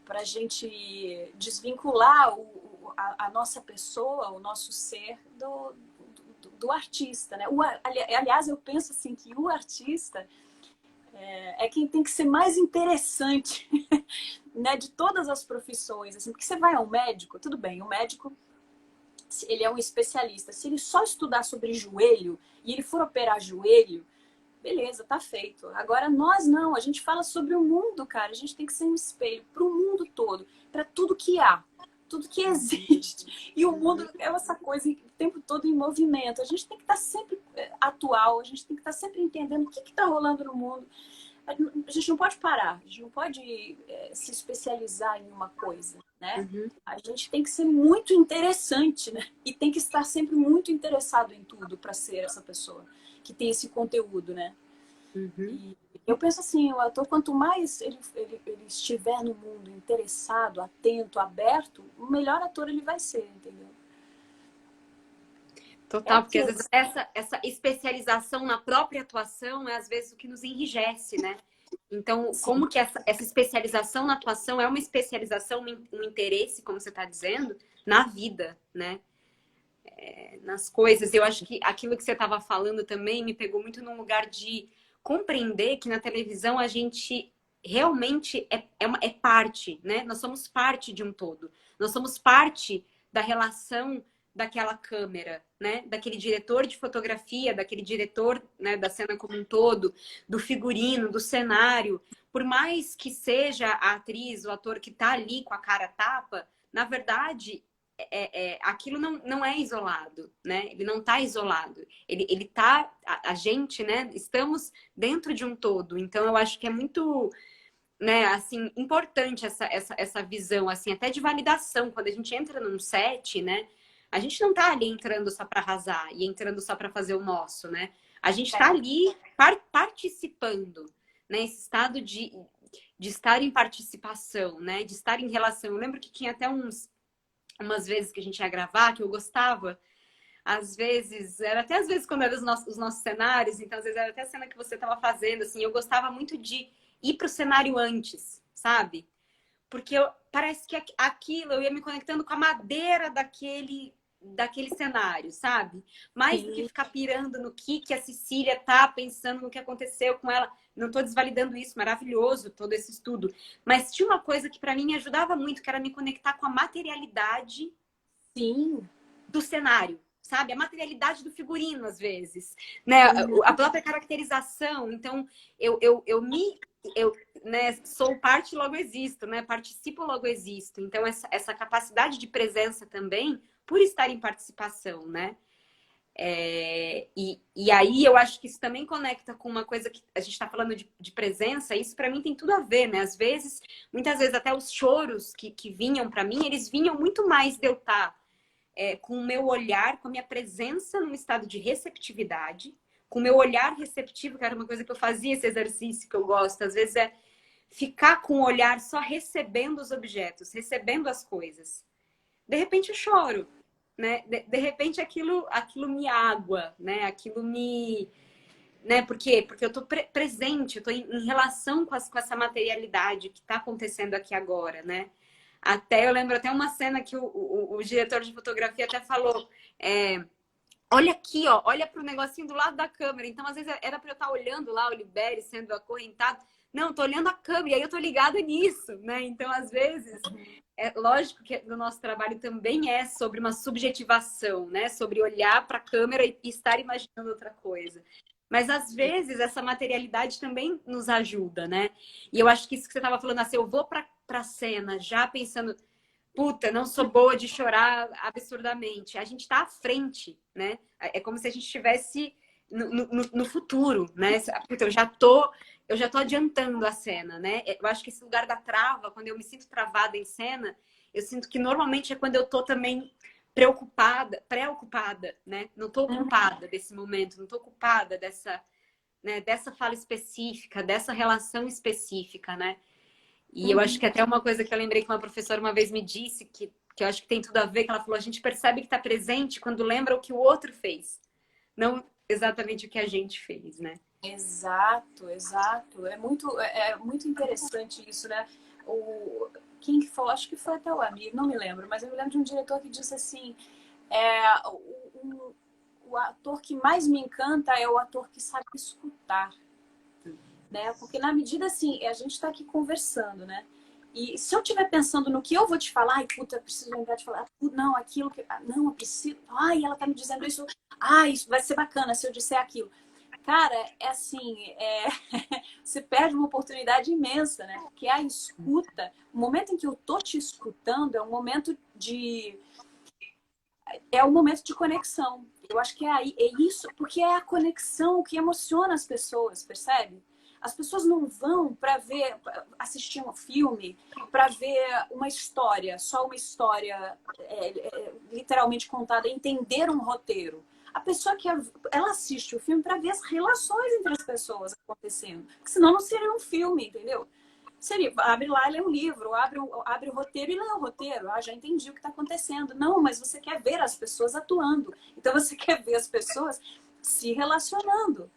a gente desvincular a nossa pessoa, o nosso ser do artista, né? Aliás, eu penso assim que o artista é quem tem que ser mais interessante, né, de todas as profissões, assim, porque você vai ao médico, tudo bem, o médico, ele é um especialista, se ele só estudar sobre joelho e ele for operar joelho, beleza, tá feito. Agora nós não, a gente fala sobre o mundo, cara, a gente tem que ser um espelho para o mundo todo, para tudo que há, tudo que existe. E o mundo é essa coisa o tempo todo em movimento. A gente tem que estar sempre atual, a gente tem que estar sempre entendendo o que está rolando no mundo. A gente não pode parar, a gente não pode se especializar em uma coisa, né? Uhum. A gente tem que ser muito interessante, né? E tem que estar sempre muito interessado em tudo para ser essa pessoa que tem esse conteúdo, né? Uhum. E eu penso assim, o ator, quanto mais ele estiver no mundo interessado, atento, aberto, o melhor ator ele vai ser, entendeu? Total, porque às vezes essa especialização na própria atuação é às vezes o que nos enrijece, né? Então, sim, como que essa especialização na atuação é uma especialização, um interesse, como você está dizendo, na vida, né? Nas coisas. Eu acho que aquilo que você estava falando também me pegou muito num lugar de compreender que na televisão a gente realmente é parte, né? Nós somos parte de um todo. Nós somos parte da relação daquela câmera, né? Daquele diretor de fotografia, daquele diretor, né, da cena como um todo, do figurino, do cenário. Por mais que seja a atriz, o ator que está ali com a cara tapa, na verdade, aquilo não é isolado, né? Ele não está isolado. Ele tá, a gente, né? Estamos dentro de um todo. Então, eu acho que é muito, né, assim, importante essa visão, assim, até de validação. Quando a gente entra num set, né? A gente não tá ali entrando só para arrasar e entrando só para fazer o nosso, né? A gente tá ali participando, né? Esse estado de estar em participação, né? De estar em relação. Eu lembro que tinha até umas vezes que a gente ia gravar, que eu gostava. Às vezes, era até às vezes quando eram os nossos cenários, então às vezes era até a cena que você estava fazendo, assim, eu gostava muito de ir pro cenário antes, sabe? Porque parece que aquilo, eu ia me conectando com a madeira daquele cenário, sabe? Mais do que ficar pirando no que a Cecília tá pensando no que aconteceu com ela. Não tô desvalidando isso, maravilhoso todo esse estudo. Mas tinha uma coisa que para mim me ajudava muito, que era me conectar com a materialidade, sim, do cenário, sabe? A materialidade do figurino, às vezes, né? A própria caracterização. Então, eu né, sou parte, logo existo, né? Participo, logo existo. Então, essa capacidade de presença também, por estar em participação, né? E aí eu acho que isso também conecta com uma coisa que a gente está falando de presença. Isso para mim tem tudo a ver, né? Às vezes, muitas vezes até os choros que vinham para mim, eles vinham muito mais de eu estar com o meu olhar, com a minha presença num estado de receptividade, com o meu olhar receptivo, que era uma coisa que eu fazia, esse exercício que eu gosto, às vezes é ficar com o olhar só recebendo os objetos, recebendo as coisas. De repente eu choro, né? De repente aquilo me água, né? Aquilo me... Né? Por quê? Porque eu tô presente, eu tô em relação com essa materialidade que tá acontecendo aqui agora, né? Eu lembro até uma cena que o diretor de fotografia até falou... olha aqui, ó, olha pro negocinho do lado da câmera. Então, às vezes, era pra eu estar olhando lá o Libério sendo acorrentado. Não, tô olhando a câmera, e aí eu tô ligada nisso, né? Então, às vezes, é lógico que no nosso trabalho também é sobre uma subjetivação, né? Sobre olhar para a câmera e estar imaginando outra coisa. Mas, às vezes, essa materialidade também nos ajuda, né? E eu acho que isso que você estava falando, assim, eu vou para a cena já pensando, puta, não sou boa de chorar absurdamente. A gente está à frente, né? É como se a gente estivesse no futuro, né? Puta, eu já tô adiantando a cena, né? Eu acho que esse lugar da trava, quando eu me sinto travada em cena, eu sinto que normalmente é quando eu tô também preocupada, né? Não tô ocupada desse momento, não tô ocupada dessa, né, dessa fala específica, dessa relação específica, né? E eu acho que até uma coisa que eu lembrei que uma professora uma vez me disse, que eu acho que tem tudo a ver, que ela falou, a gente percebe que está presente quando lembra o que o outro fez, não exatamente o que a gente fez, né? Exato, exato. É muito interessante isso, né? Quem que falou? Acho que foi até o amigo, não me lembro, mas eu me lembro de um diretor que disse assim, o ator que mais me encanta é o ator que sabe escutar, né? Porque na medida assim, a gente está aqui conversando, né? E se eu estiver pensando no que eu vou te falar, ai, puta, eu preciso lembrar de falar, não, aquilo que. Não, eu preciso. Ai, ela tá me dizendo isso. Ai, isso vai ser bacana se eu disser aquilo. Cara, é assim, você perde uma oportunidade imensa, né? Porque a escuta, o momento em que eu tô te escutando é um momento de. É um momento de conexão. Eu acho que é isso, porque é a conexão que emociona as pessoas, percebe? As pessoas não vão para ver, assistir um filme, para ver uma história, só uma história literalmente contada, entender um roteiro. A pessoa ela assiste o filme para ver as relações entre as pessoas acontecendo, porque senão não seria um filme, entendeu? Seria, abre lá e lê um livro, abre o roteiro e lê o roteiro. Ah, já entendi o que está acontecendo. Não, mas você quer ver as pessoas atuando. Então você quer ver as pessoas se relacionando.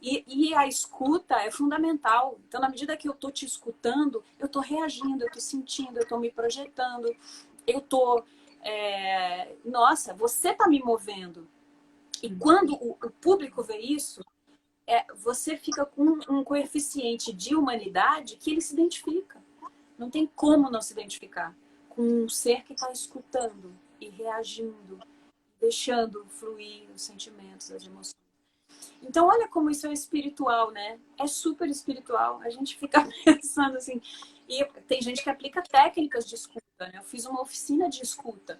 E a escuta é fundamental. Então, na medida que eu estou te escutando, eu estou reagindo, eu estou sentindo, eu estou me projetando, eu estou. Nossa, você está me movendo. E quando o público vê isso, você fica com um coeficiente de humanidade que ele se identifica. Não tem como não se identificar com um ser que está escutando e reagindo, deixando fluir os sentimentos, as emoções. Então, olha como isso é espiritual, né? É super espiritual. A gente fica pensando assim. E tem gente que aplica técnicas de escuta, né? Eu fiz uma oficina de escuta,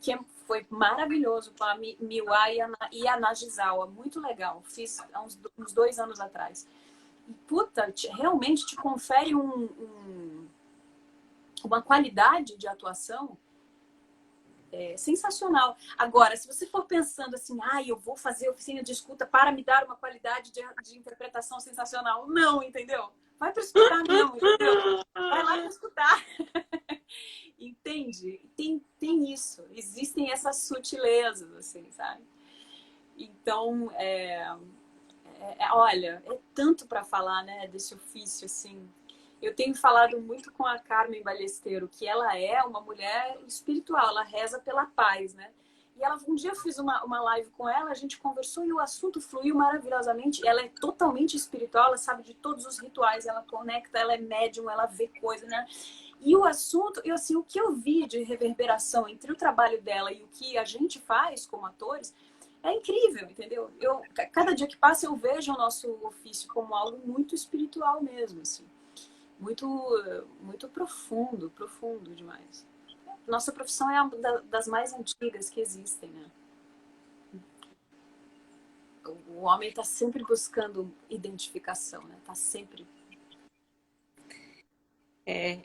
que foi maravilhoso com a Miwa e a Nagizawa. Muito legal. Fiz há uns 2 anos atrás. E, puta, realmente te confere uma qualidade de atuação sensacional. Agora, se você for pensando assim, eu vou fazer oficina de escuta para me dar uma qualidade de interpretação sensacional. Não, entendeu? Vai para escutar mesmo, entendeu? Vai lá para escutar. Entende? Tem isso. Existem essas sutilezas, assim, sabe? Então, olha, é tanto para falar, né, desse ofício, assim. Eu tenho falado muito com a Carmen Ballesteiro, que ela é uma mulher espiritual, ela reza pela paz, né? E um dia eu fiz uma live com ela, a gente conversou e o assunto fluiu maravilhosamente. Ela é totalmente espiritual, ela sabe de todos os rituais, ela conecta, ela é médium, ela vê coisas, né? E o assunto, o que eu vi de reverberação entre o trabalho dela e o que a gente faz como atores, é incrível, entendeu? Cada dia que passa eu vejo o nosso ofício como algo muito espiritual mesmo, assim. Muito, muito profundo demais. Nossa profissão é uma das mais antigas que existem, né? O homem está sempre buscando identificação, né? Está sempre.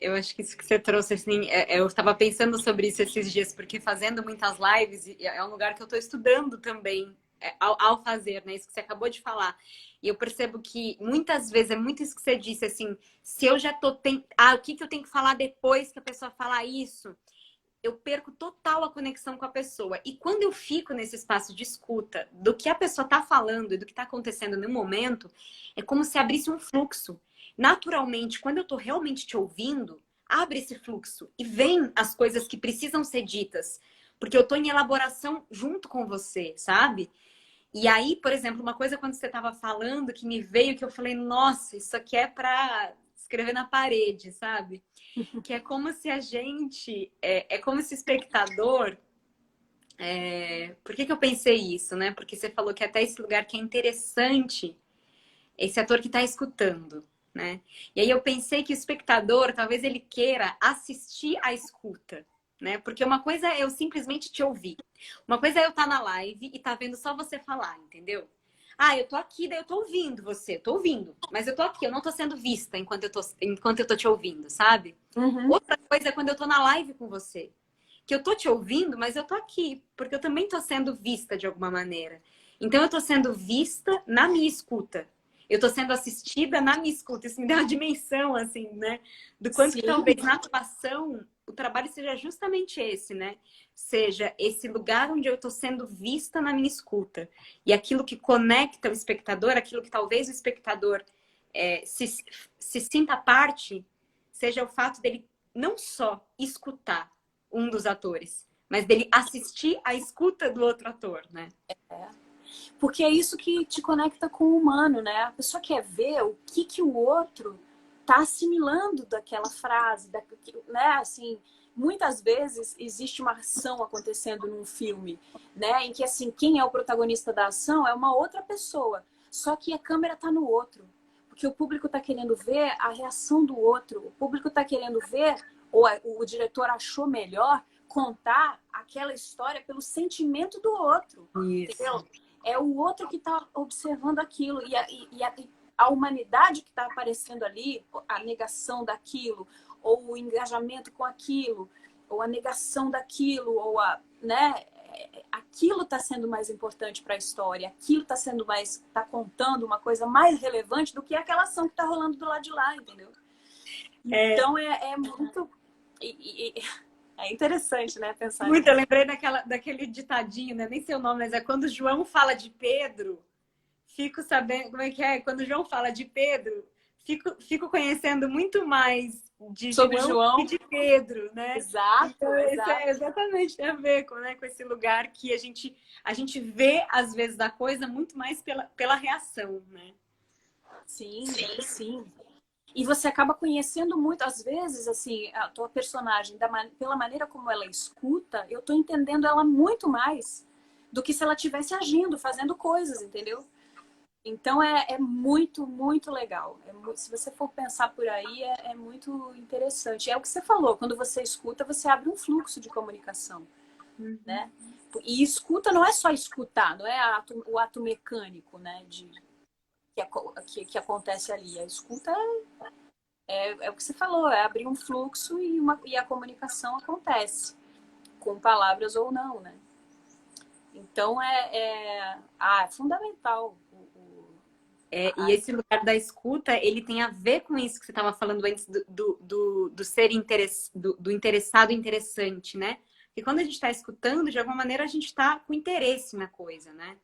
Eu acho que isso que você trouxe, assim, eu estava pensando sobre isso esses dias, porque fazendo muitas lives, é um lugar que eu estou estudando também, ao fazer, né? Isso que você acabou de falar. E eu percebo que muitas vezes é muito isso que você disse, assim, se eu já tô... o que eu tenho que falar depois que a pessoa falar isso? Eu perco total a conexão com a pessoa. E quando eu fico nesse espaço de escuta do que a pessoa está falando e do que está acontecendo no momento, é como se abrisse um fluxo. Naturalmente, quando eu estou realmente te ouvindo, abre esse fluxo e vem as coisas que precisam ser ditas. porque eu tô em elaboração junto com você, sabe? E aí, por exemplo, uma coisa quando você estava falando que me veio, que eu falei, nossa, isso aqui é para escrever na parede, sabe? Que é como se a gente, é como se o espectador, por que que eu pensei isso, né? Porque você falou que até esse lugar que é interessante, esse ator que está escutando, né? E aí eu pensei que o espectador, talvez ele queira assistir à escuta, né? Porque uma coisa é eu simplesmente te ouvir. Uma coisa é eu estar na live e tá vendo só você falar, entendeu? Ah, eu tô aqui, daí eu tô ouvindo você, tô ouvindo, mas eu tô aqui, eu não tô sendo vista enquanto eu tô te ouvindo, sabe? Uhum. Outra coisa é quando eu tô na live com você, que eu tô te ouvindo, mas eu tô aqui, porque eu também tô sendo vista de alguma maneira. Então eu tô sendo vista na minha escuta. Eu tô sendo assistida na minha escuta. Isso me dá uma dimensão, assim, né? Do quanto que Sim. talvez na atuação o trabalho seja justamente esse, né? Seja esse lugar onde eu tô sendo vista na minha escuta. E aquilo que conecta o espectador, aquilo que talvez o espectador se sinta parte, seja o fato dele não só escutar um dos atores, mas dele assistir à escuta do outro ator, né? Porque é isso que te conecta com o humano, né? A pessoa quer ver o que o outro tá assimilando daquela frase, né? Assim, muitas vezes existe uma ação acontecendo num filme, né? Em que, assim, quem é o protagonista da ação é uma outra pessoa. Só que a câmera tá no outro. Porque o público tá querendo ver a reação do outro. O público tá querendo ver, ou o diretor achou melhor, contar aquela história pelo sentimento do outro. Isso. Entendeu? É o outro que está observando aquilo. E a humanidade que está aparecendo ali, a negação daquilo, ou o engajamento com aquilo, ou a negação daquilo, ou né? Aquilo está sendo mais importante para a história, aquilo está contando uma coisa mais relevante do que aquela ação que está rolando do lado de lá, entendeu? Então é muito. É interessante, né? Pensar muito, eu lembrei daquele ditadinho, né? Nem sei o nome, mas é quando o João fala de Pedro, fico sabendo como é que é. Quando o João fala de Pedro, fico conhecendo muito mais de sobre João que de Pedro, né? Exato, então, exato. Isso exatamente tem a ver com esse lugar que a gente vê, às vezes, a coisa muito mais pela reação, né? Sim, sim. E você acaba conhecendo muito, às vezes, assim, a tua personagem, pela maneira como ela escuta, eu tô entendendo ela muito mais do que se ela estivesse agindo, fazendo coisas, entendeu? Então é muito, muito legal. Se você for pensar por aí, é muito interessante. É o que você falou, quando você escuta, você abre um fluxo de comunicação, né? E escuta não é só escutar, não é o ato mecânico, né? Que acontece ali. A escuta é o que você falou, é abrir um fluxo e a comunicação acontece, com palavras ou não, né? Então é fundamental. E esse lugar da escuta, ele tem a ver com isso que você estava falando antes do ser do interessado interessante, né? Porque quando a gente está escutando, de alguma maneira a gente está com interesse na coisa, né?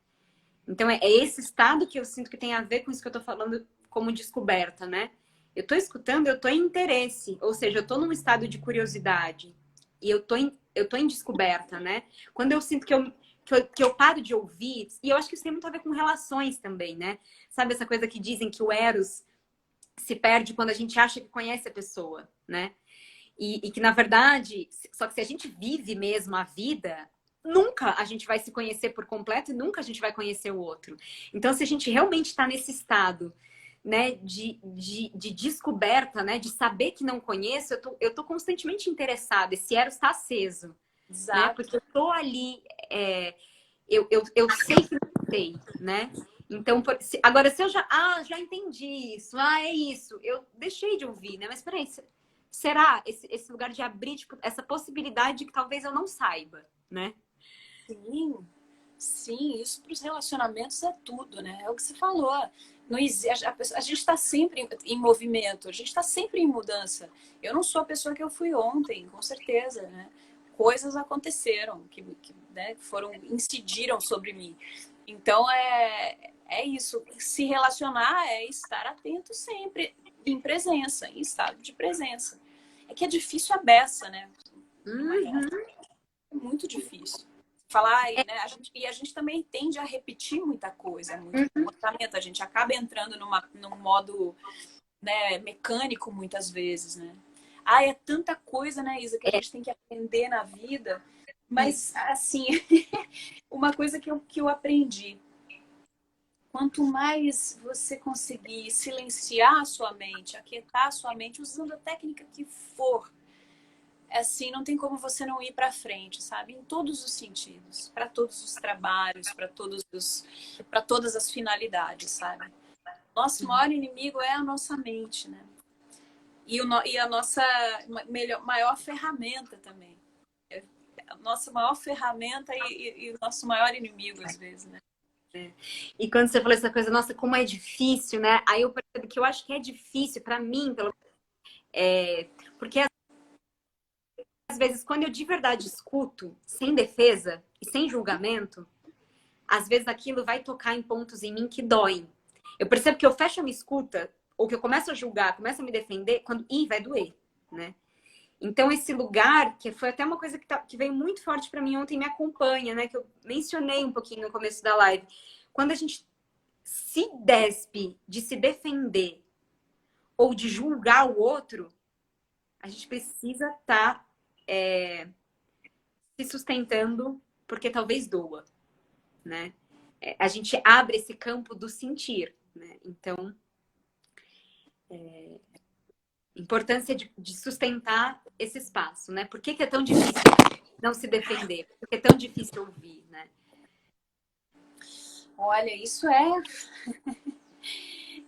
Então é esse estado que eu sinto que tem a ver com isso que eu estou falando como descoberta, né? Eu estou escutando, eu estou em interesse, ou seja, eu estou num estado de curiosidade e eu estou em descoberta, né? Quando eu sinto que eu paro de ouvir, e eu acho que isso tem muito a ver com relações também, né? Sabe essa coisa que dizem que o Eros se perde quando a gente acha que conhece a pessoa, né? E que, na verdade, só que se a gente vive mesmo a vida, nunca a gente vai se conhecer por completo e nunca a gente vai conhecer o outro. Então, se a gente realmente está nesse estado, né, de descoberta, né, de saber que não conheço, eu tô constantemente interessada. Esse Eros está aceso, né? Porque eu tô ali, eu sei que não sei, né? Então, agora, se eu já entendi isso, é isso, eu deixei de ouvir, né? Mas peraí, será esse lugar de abrir, tipo, essa possibilidade de que talvez eu não saiba, né? Sim, sim, isso para os relacionamentos é tudo, né? É o que você falou. Não existe, a gente está sempre em movimento, a gente está sempre em mudança. Eu não sou a pessoa que eu fui ontem, com certeza, né? Coisas aconteceram né, incidiram sobre mim. Então é isso. Se relacionar é estar atento sempre, em presença, em estado de presença. É que é difícil a beça, né? Uhum. muito difícil. Falar, né? A gente também tende a repetir muita coisa, muito comportamento. A gente acaba entrando num modo, né, mecânico muitas vezes, né? É tanta coisa, né, Isa, que a gente tem que aprender na vida. Mas, assim, uma coisa que eu aprendi. Quanto mais você conseguir silenciar a sua mente, aquietar a sua mente, usando a técnica que for, assim, não tem como você não ir para frente, sabe? Em todos os sentidos, para todos os trabalhos, para todas as finalidades, sabe? Nosso maior inimigo é a nossa mente, né? E a nossa maior ferramenta também. A nossa maior ferramenta e o nosso maior inimigo, às vezes, né? E quando você falou essa coisa, nossa, como é difícil, né? Aí eu percebo que eu acho que é difícil para mim, porque às vezes quando eu de verdade escuto, sem defesa e sem julgamento, às vezes aquilo vai tocar em pontos em mim que doem. Eu percebo que eu fecho a minha escuta, ou que eu começo a julgar, começo a me defender, quando vai doer, né? Então esse lugar, que foi até uma coisa que veio muito forte para mim ontem, me acompanha, né? Que eu mencionei um pouquinho no começo da live. Quando a gente se despe de se defender ou de julgar o outro, a gente precisa estar se sustentando, porque talvez doa, né? A gente abre esse campo do sentir, né? Então, importância de sustentar esse espaço, né? Por que é tão difícil não se defender? Por que é tão difícil ouvir, né? Olha, isso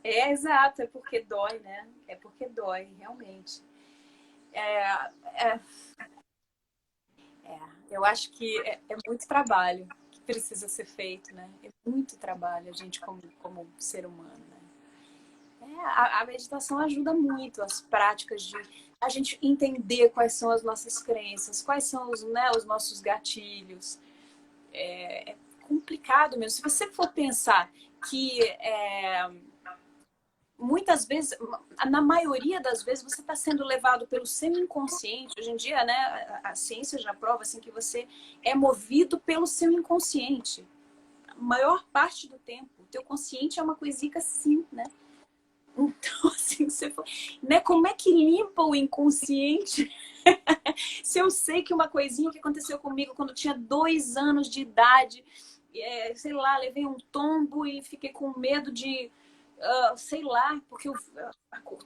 é exato, é porque dói, né? É porque dói, realmente. Eu acho que é muito trabalho que precisa ser feito, né? É muito trabalho a gente como ser humano, né? A meditação ajuda muito, as práticas de a gente entender quais são as nossas crenças, quais são os nossos gatilhos. É complicado mesmo. Se você for pensar que muitas vezes, na maioria das vezes, você está sendo levado pelo semi-inconsciente. Hoje em dia, né, a ciência já prova assim, que você é movido pelo seu inconsciente. A maior parte do tempo. O teu consciente é uma coisica assim, né? Então, assim, você né? Como é que limpa o inconsciente? Se eu sei que uma coisinha que aconteceu comigo quando eu tinha 2 anos de idade, sei lá, levei um tombo e fiquei com medo de, sei lá, porque eu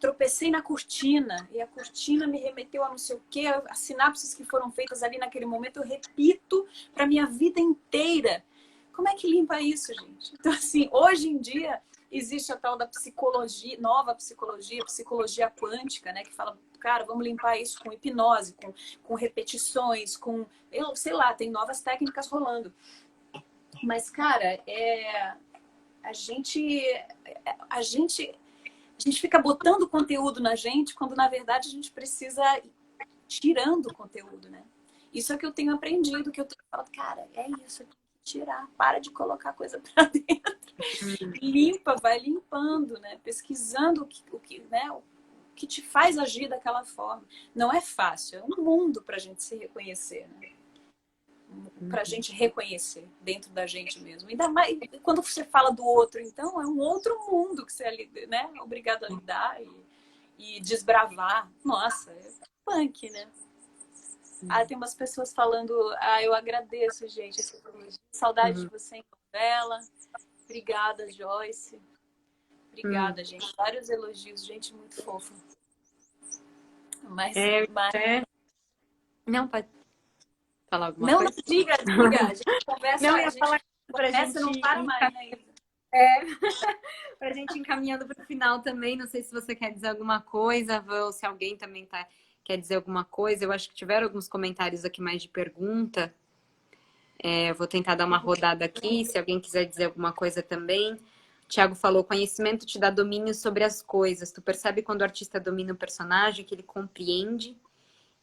tropecei na cortina e a cortina me remeteu a não sei o quê, as sinapses que foram feitas ali naquele momento eu repito para minha vida inteira. Como é que limpa isso, gente? Então, assim, hoje em dia existe a tal da psicologia, nova psicologia, psicologia quântica, né? Que fala, cara, vamos limpar isso com hipnose, com repetições, eu sei lá, tem novas técnicas rolando. Mas, cara, a gente fica botando conteúdo na gente quando, na verdade, a gente precisa ir tirando o conteúdo, né? Isso é o que eu tenho aprendido, que eu tenho falado, cara, é isso, tirar, para de colocar coisa pra dentro. Limpa, vai limpando, né? Pesquisando o que te faz agir daquela forma. Não é fácil, é um mundo pra gente se reconhecer, né? Pra gente reconhecer dentro da gente mesmo. Ainda mais quando você fala do outro, então é um outro mundo que você é, né, obrigado a lidar e desbravar. Nossa, é punk, né? Tem umas pessoas falando, eu agradeço, gente, saudade de você em novela. Obrigada, Joyce. Obrigada, gente. Vários elogios, gente muito fofa. Mas... Não, pode falar alguma não, coisa? Não, diga. A gente conversa, não, ia falar pra gente não para mais, né, Isa? Pra gente encaminhando para o final também. Não sei se você quer dizer alguma coisa, ou se alguém também quer dizer alguma coisa. Eu acho que tiveram alguns comentários aqui mais de pergunta. Eu vou tentar dar uma rodada aqui, se alguém quiser dizer alguma coisa também. Tiago falou, conhecimento te dá domínio sobre as coisas. Tu percebe quando o artista domina o personagem, que ele compreende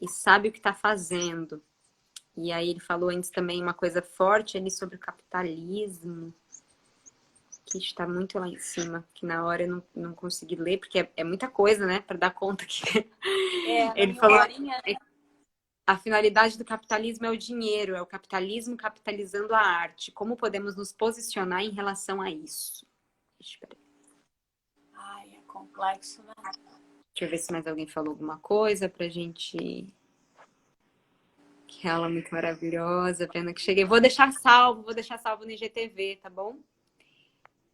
e sabe o que está fazendo. E aí ele falou antes também uma coisa forte ali sobre o capitalismo, que está muito lá em cima, que na hora eu não consegui ler, porque é muita coisa, né, para dar conta aqui. Ele falou... Horinha, né? a finalidade do capitalismo é o dinheiro, é o capitalismo capitalizando a arte. Como podemos nos posicionar em relação a isso? Ai, é complexo, né? Deixa eu ver se mais alguém falou alguma coisa pra gente. Que ela é muito maravilhosa, pena que cheguei. Vou deixar salvo no IGTV, tá bom?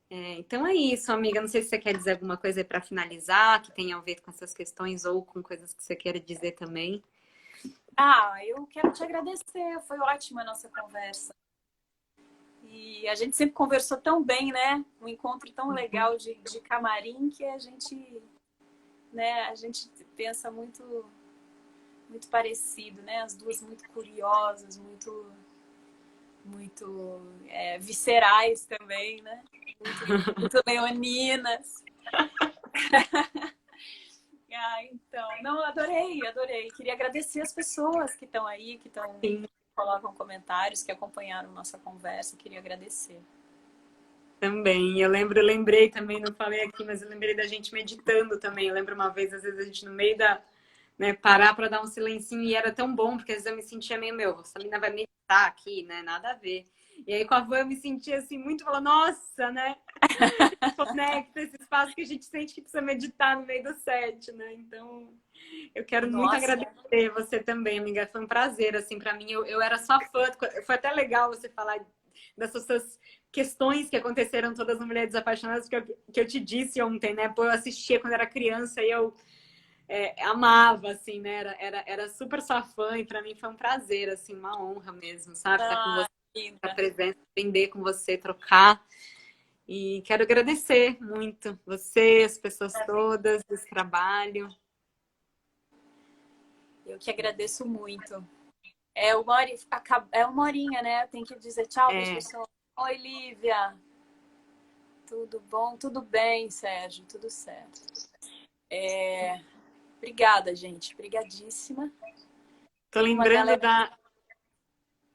Então é isso, amiga. Não sei se você quer dizer alguma coisa para finalizar, que tenha a ver com essas questões ou com coisas que você queira dizer também. Eu quero te agradecer. Foi ótima a nossa conversa. E a gente sempre conversou tão bem, né? Um encontro tão legal de camarim que a gente, né? A gente pensa muito, muito parecido, né? As duas muito curiosas, muito viscerais também, né? Muito leoninas. Então, não, adorei. Queria agradecer as pessoas que estão aí, que colocam comentários, que acompanharam nossa conversa. Queria agradecer. Também. Lembrei também, não falei aqui, mas eu lembrei da gente meditando também. Eu lembro uma vez, às vezes, a gente no meio da... Né, parar para dar um silencinho e era tão bom, porque às vezes eu me sentia meio, essa menina vai meditar aqui, né? Nada a ver. E aí com a Van eu me sentia assim, muito falando, nossa, né? Conecta esse espaço que a gente sente que precisa meditar no meio do set, né? Então, eu quero muito agradecer você também, amiga. Foi um prazer, assim, para mim. Eu era só fã. Foi até legal você falar dessas suas questões que aconteceram todas as Mulheres Apaixonadas, que eu te disse ontem, né? Pô, eu assistia quando era criança e eu amava, assim, né? Era super sua fã e para mim foi um prazer, assim, uma honra mesmo, sabe? Estar com você, estar presente, aprender com você, trocar. E quero agradecer muito você, as pessoas todas, esse trabalho. Eu que agradeço muito. É uma horinha, né? Tem que dizer tchau para as pessoas. Oi, Lívia. Tudo bom? Tudo bem, Sérgio? Tudo certo. Obrigada, gente. Obrigadíssima. Tô lembrando da...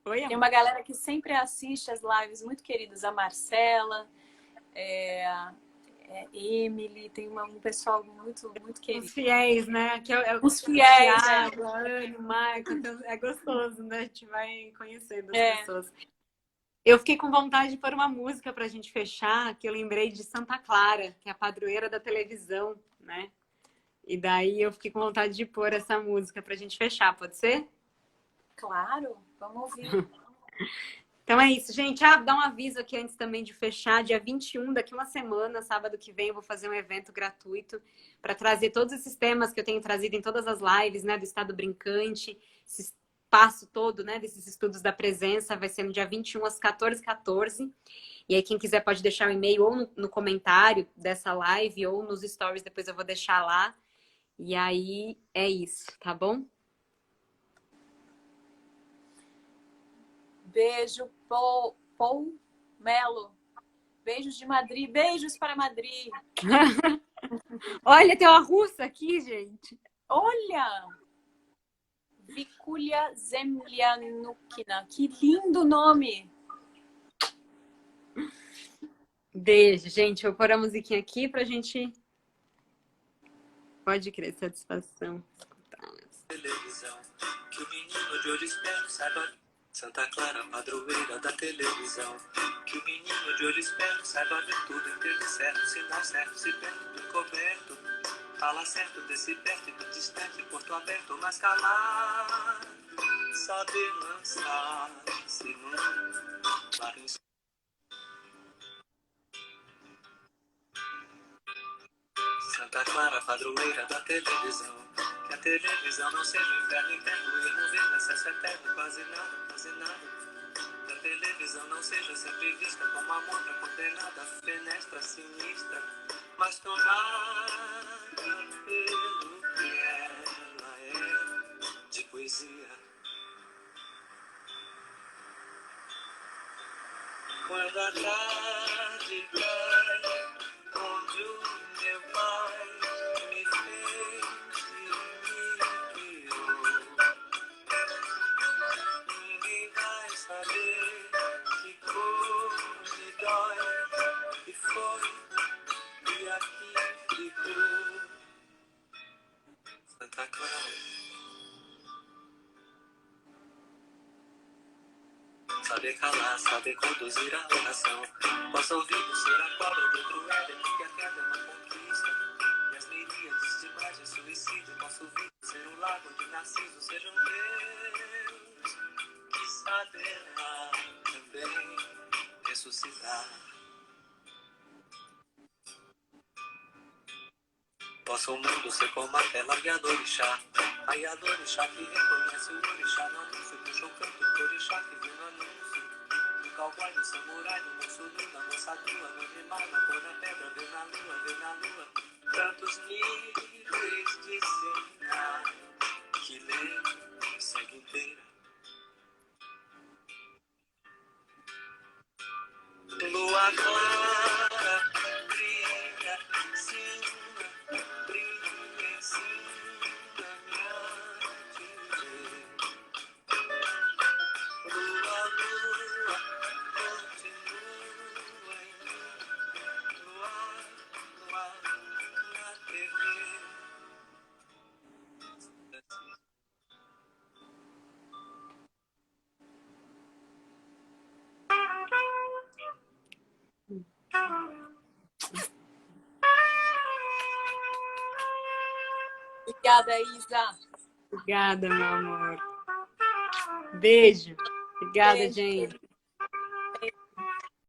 Oi, tem uma galera que sempre assiste as lives muito queridas. A Marcela, Emily, tem um pessoal muito, muito querido. Os fiéis, né? Os fiéis. Thiago, a Anne, o Marco. É gostoso, né? A gente vai conhecendo as pessoas. Eu fiquei com vontade de pôr uma música pra gente fechar, que eu lembrei de Santa Clara, que é a padroeira da televisão, né? E daí eu fiquei com vontade de pôr essa música pra gente fechar, pode ser? Claro, vamos ouvir. Então é isso, gente. Dá um aviso aqui antes também de fechar. Dia 21, daqui uma semana, sábado que vem, eu vou fazer um evento gratuito para trazer todos esses temas que eu tenho trazido em todas as lives, né? Do Estado Brincante, esse espaço todo, né? Desses estudos da presença. Vai ser no dia 21, às 14h14. E aí, quem quiser pode deixar o e-mail ou no comentário dessa live ou nos stories, depois eu vou deixar lá. E aí, é isso, tá bom? Beijo, Paul Melo. Beijos de Madrid. Beijos para Madrid. Olha, tem uma russa aqui, gente. Olha! Vikulia Zemlyanukina. Que lindo nome! Beijo, gente. Eu vou pôr a musiquinha aqui pra gente... Pode crer, satisfação. Televisão, que o menino de olho esperto saiba... Santa Clara, padroeira da televisão, que o menino de olho esperto saiba ver tudo em tempo certo, sinal certo, se perto do encoberto, fala certo desse perto e do distante, porto aberto, mas calar, saber lançar-se num claro. Santa Clara, padroeira da televisão, que a televisão não seja o inferno interno e não ver excesso eterno, quase nada. Que a televisão não seja sempre vista como a montra condenada, fenestra sinistra, mas tomada pelo que ela é, de poesia. Quando a tarde cai, onde o meu pai me fez e me criou, ninguém vai saber que cor me dói, e foi, e aqui ficou. Santa Clara, saber calar, saber conduzir a oração. Posso ouvir ser a cobra do outro Éden, porque a queda é uma conquista. E as miríades de imagem suicídio. Posso ouvir ser um lago de narciso, seja um Deus que saberá também ressuscitar. Posso o mundo ser como a tela e a orixá. Aí a orixá que reconhece o orixá no anúncio. Puxa o canto do orixá que viu no anúncio. No cowboy, no samurai, no moço nu, na moça nua, no animal, na cor da pedra. Vê na lua. Tantos níveis de sinal que lê, segue inteira. Lua clara, brilha, sim. Obrigada, Isa. Obrigada, meu amor. Beijo. Obrigada, Beijo. gente.